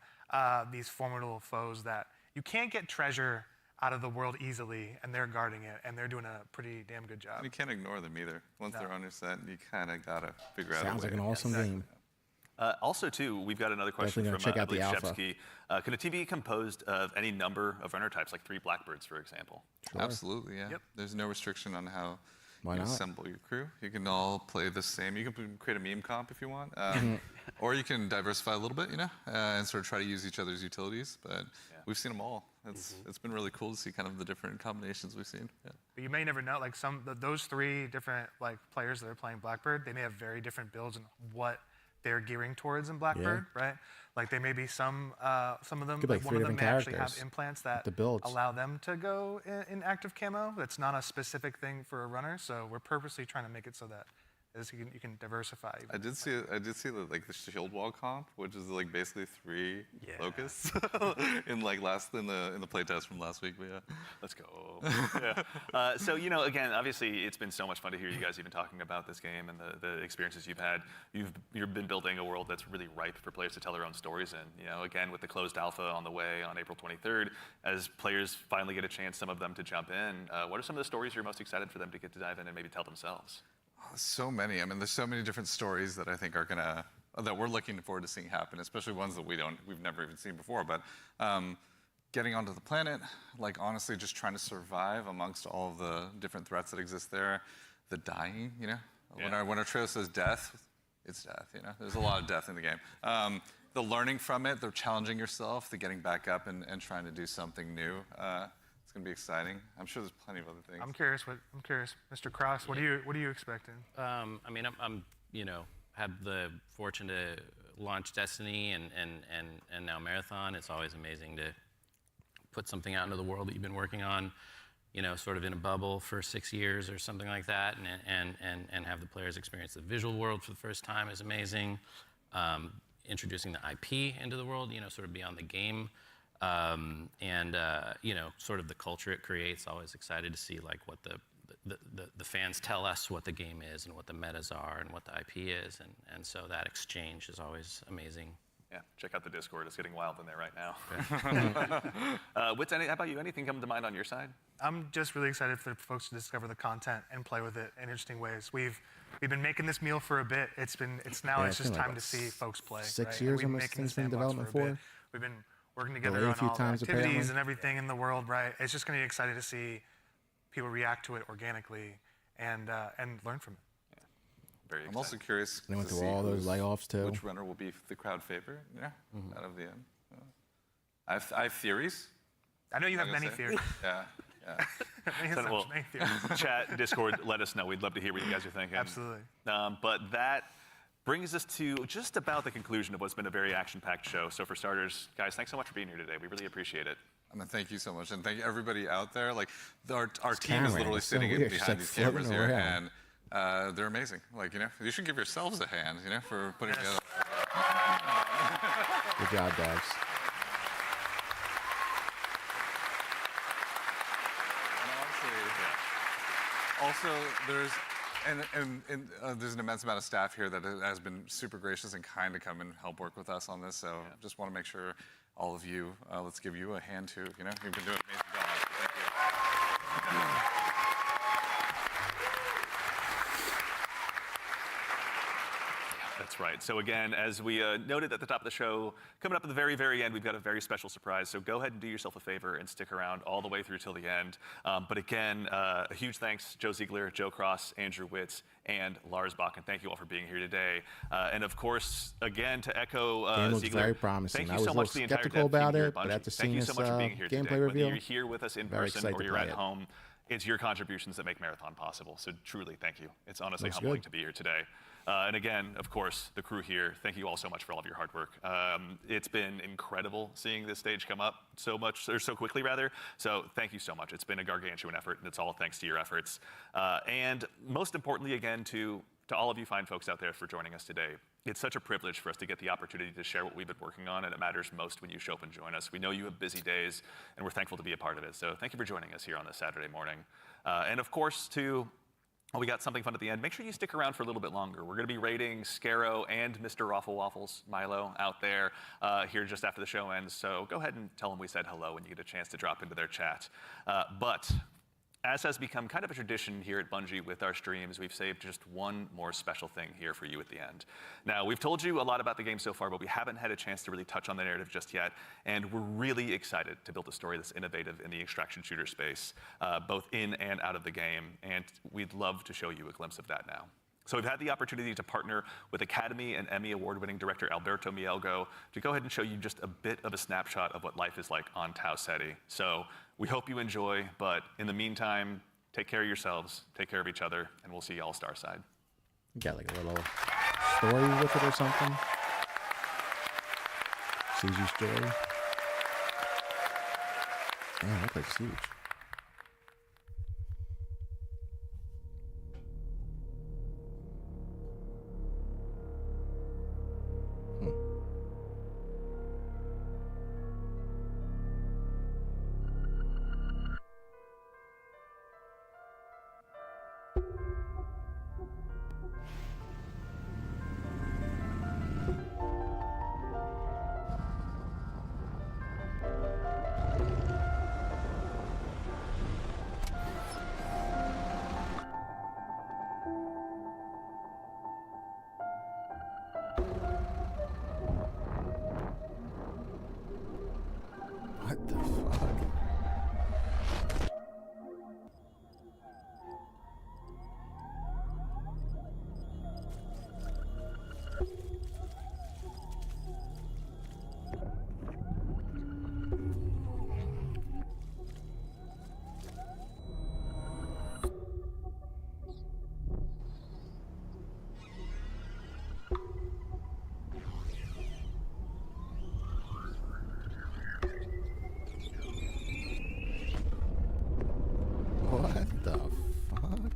these formidable foes that you can't get treasure out of the world easily, and they're guarding it, and they're doing a pretty damn good job. And you can't ignore them either. Once they're on your set, you kind of got to figure out a way. Sounds like an awesome game. Also, too, we've got another question Definitely from gonna check out the alpha. Shevsky. Can a team be composed of any number of runner types, like 3 Blackbirds, for example? Sure. Absolutely, yeah. Yep. There's no restriction on how Why you not? assemble your crew. You can all play the same. You can create a meme comp if you want. Or you can diversify a little bit, and sort of try to use each other's utilities. But we've seen them all. It's been really cool to see kind of the different combinations we've seen. Yeah. But you may never know, like those 3 different players that are playing Blackbird, they may have very different builds and what they're gearing towards in Blackbird, right? Like they may be some of them, Could be like like one 3 of them different may actually have characters implants that with the builds. allow them to go in active camo. That's not a specific thing for a runner, so we're purposely trying to make it so that you can diversify. I did see the shield wall comp, which is like basically 3 locusts in the playtest from last week. But yeah, let's go. Yeah. So again, obviously, it's been so much fun to hear you guys even talking about this game and the experiences you've had. You've been building a world that's really ripe for players to tell their own stories in. Again, with the closed alpha on the way on April 23rd, as players finally get a chance, some of them to jump in. What are some of the stories you're most excited for them to get to dive in and maybe tell themselves? So many. I mean, there's so many different stories that I think are that we're looking forward to seeing happen, especially ones that we've never even seen before. But getting onto the planet, like honestly, just trying to survive amongst all of the different threats that exist there. The dying, when our trailer says death, it's death. There's a lot of death in the game. The learning from it, the challenging yourself, the getting back up and trying to do something new. It's gonna be exciting. I'm sure there's plenty of other things. I'm curious, Mr. Cross. What are you expecting? I mean, I'm had the fortune to launch Destiny and now Marathon. It's always amazing to put something out into the world that you've been working on, sort of in a bubble for 6 years or something like that, and have the players experience the visual world for the first time is amazing. Introducing the IP into the world, sort of beyond the game. Sort of the culture it creates. Always excited to see like what the fans tell us what the game is and what the metas are and what the IP is, and so that exchange is always amazing. Yeah, check out the Discord. It's getting wild in there right now. Wits, how about you? Anything come to mind on your side? I'm just really excited for folks to discover the content and play with it in interesting ways. We've been making this meal for a bit. It's just time to see folks play. 6 years almost things been in development for. We've been working together on all the activities and everything in the world, right? It's just going to be exciting to see people react to it organically and learn from it. Yeah. Very exciting. I'm also curious. They went through all those layoffs too. Which runner will be the crowd favorite? Out of the end. I have theories. I know you have many theories. Yeah. Many theories. Chat, Discord, let us know. We'd love to hear what you guys are thinking. Absolutely. But that brings us to just about the conclusion of what's been a very action-packed show. So for starters, guys, thanks so much for being here today. We really appreciate it. Thank you so much, and thank you everybody out there. Like our team is literally sitting behind these cameras here, and they're amazing. Like you should give yourselves a hand, for putting together. Good job, dogs. Also, there's an immense amount of staff here that has been super gracious and kind to come and help work with us on this. So just want to make sure all of you, let's give you a hand too. You've been doing an amazing job. Thank you. That's right. So again, as we noted at the top of the show, coming up at the very, very end, we've got a very special surprise. So go ahead and do yourself a favor and stick around all the way through till the end. But again, a huge thanks, Joe Ziegler, Joe Cross, Andrew Witz, and Lars Bakken. Thank you all for being here today. And of course, again, to echo game looks Ziegler, very promising. thank you so much to the entire skeptical dev team about here it, at but Bungie. after Thank seeing you this so much for being here today. gameplay Whether reveal, you're here with us in very person excited or to you're play at it. home, it's your contributions that make Marathon possible. So truly, thank you. It's honestly Looks humbling good. to be here today. And again, of course, the crew here, thank you all so much for all of your hard work. It's been incredible seeing this stage come up so quickly, rather. So thank you so much. It's been a gargantuan effort, and it's all thanks to your efforts. And most importantly, again, to all of you fine folks out there for joining us today. It's such a privilege for us to get the opportunity to share what we've been working on, and it matters most when you show up and join us. We know you have busy days, and we're thankful to be a part of it. So thank you for joining us here on this Saturday morning. And of course, we got something fun at the end. Make sure you stick around for a little bit longer. We're going to be rating Scarrow and Mr. Raffle Waffles, Milo, out there here just after the show ends. So go ahead and tell them we said hello when you get a chance to drop into their chat. But As has become kind of a tradition here at Bungie with our streams, we've saved just one more special thing here for you at the end. Now, we've told you a lot about the game so far, but we haven't had a chance to really touch on the narrative just yet, and we're really excited to build a story that's innovative in the extraction shooter space, both in and out of the game, and we'd love to show you a glimpse of that now. So we've had the opportunity to partner with Academy and Emmy Award-winning director Alberto Mielgo to go ahead and show you just a bit of a snapshot of what life is like on Tau Ceti. So we hope you enjoy, but in the meantime, take care of yourselves, take care of each other, and we'll see you all Starside. You got like a little story with it or something? Siege story? Damn, that place's huge. What the fuck? What the fuck?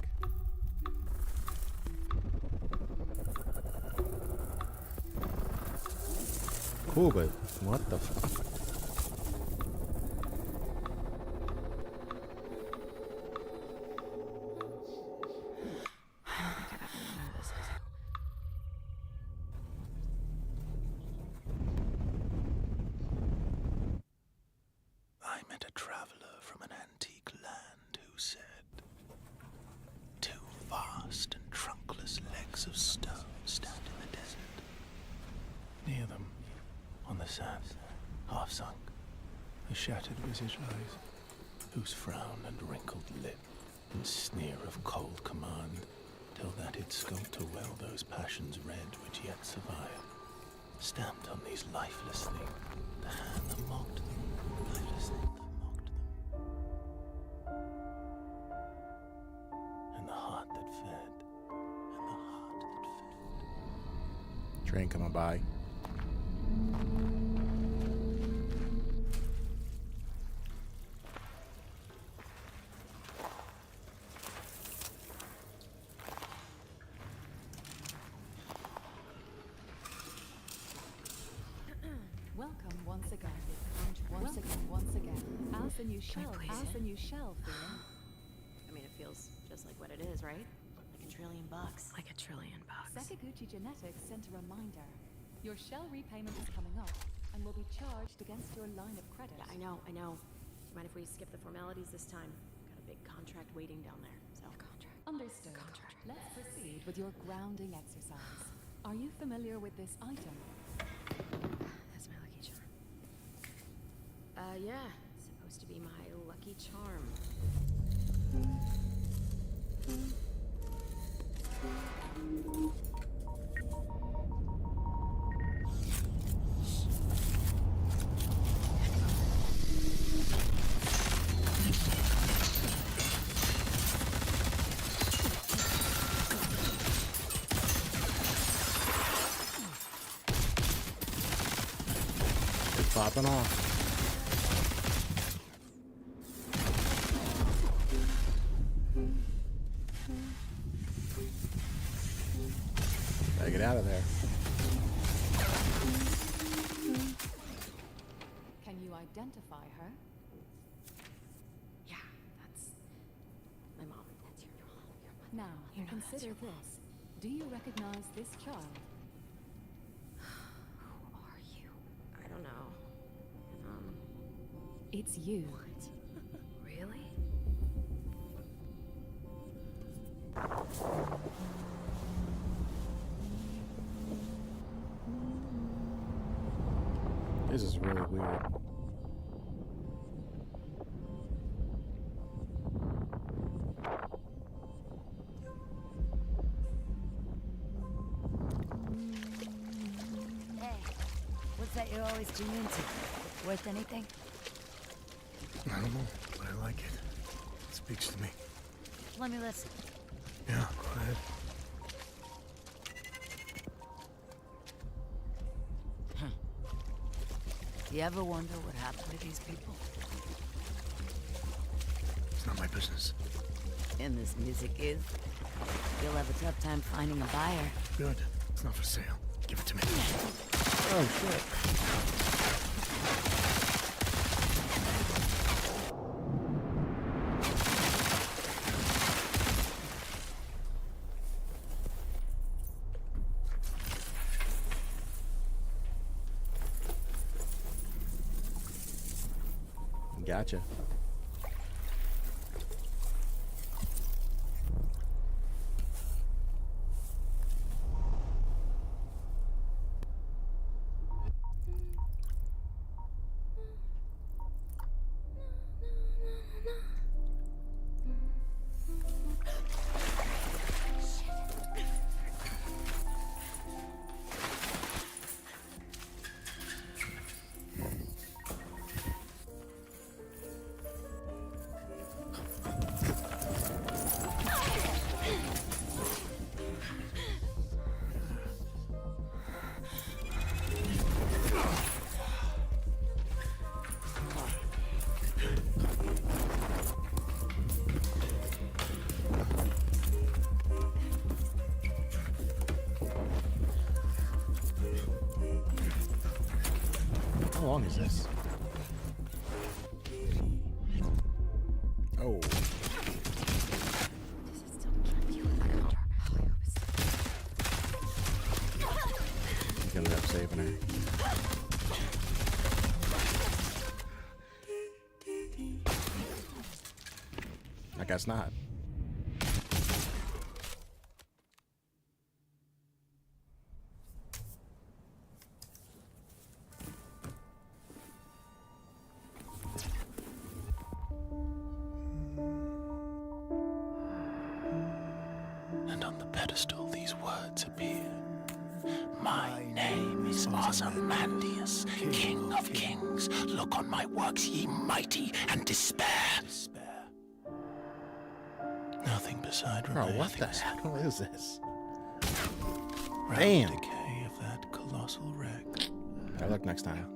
Cool, but what the fuck? I met a traveler from an antique land who said, "Two vast and trunkless legs of stone stand in the desert. Near them, on the sand, half sunk, a shattered visage lies, whose frown and wrinkled lip and sneer of cold command tell that it sculptor well those passions red which yet survive. Stamped on these lifeless things, the hand that mocked them, lifeless thing that mocked them. And the heart that fed, and the heart that fed. Train coming by. Welcome once again. Once again. As the new shell, feeling. I mean, it feels just like what it is, right? Like $1 trillion. Like $1 trillion. Sakaguchi Genetics sent a reminder. Your shell repayment is coming up and will be charged against your line of credit. Yeah, I know. Do you mind if we skip the formalities this time? Got a big contract waiting down there, so. Understood. Let's proceed with your grounding exercise. Are you familiar with this item? That's my lucky charm. Yeah. Supposed to be my lucky charm. It's popping off. Gotta get out of there. Can you identify her? Yeah, that's my mom. That's your mom. Now, consider this. Do you recognize this child? Who are you? I don't know. It's you. What? Really? This is really weird. Hey, what's that you always tune into? Worth anything? I don't know, but I like it. It speaks to me. Let me listen. Yeah, go ahead. Do you ever wonder what happened to these people? It's not my business. And this music is? You'll have a tough time finding a buyer. Good. It's not for sale. Give it to me. Oh, shit. Gotcha. How long is this? Oh. He's gonna end up saving her. I guess not. And on the pedestal these words appear. My name is Ozymandias, King of Kings. Look on my works, ye mighty, and despair. Nothing beside Bro, remains. what the hell is this? Round Damn. the decay of that colossal wreck. I'll look next time.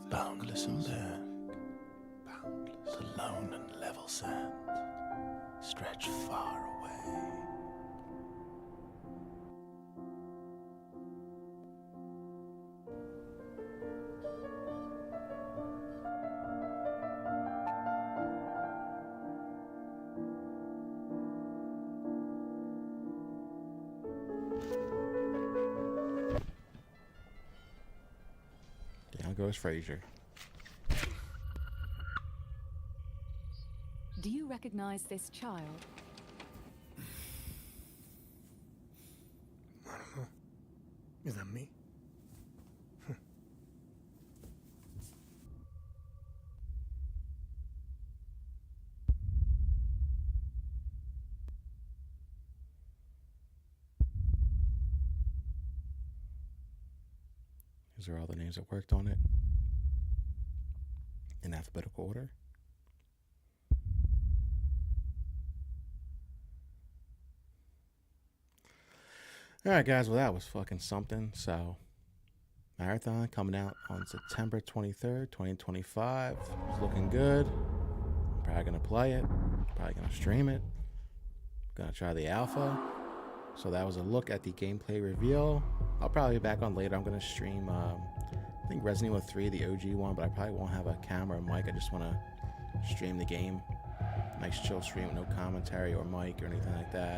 Boundless and bare. The lone and level sand stretch far away. Down goes Fraser. Do you recognize this child? I don't know. Is that me? These are all the names that worked on it. In alphabetical order. Alright guys, well that was fucking something. So Marathon coming out on September 23rd, 2025. It's looking good. I'm probably gonna play it. Probably gonna stream it. Gonna try the alpha. So that was a look at the gameplay reveal. I'll probably be back on later. I'm gonna stream I think Resident Evil 3, the OG one, but I probably won't have a camera or mic. I just wanna stream the game. Nice chill stream with no commentary or mic or anything like that.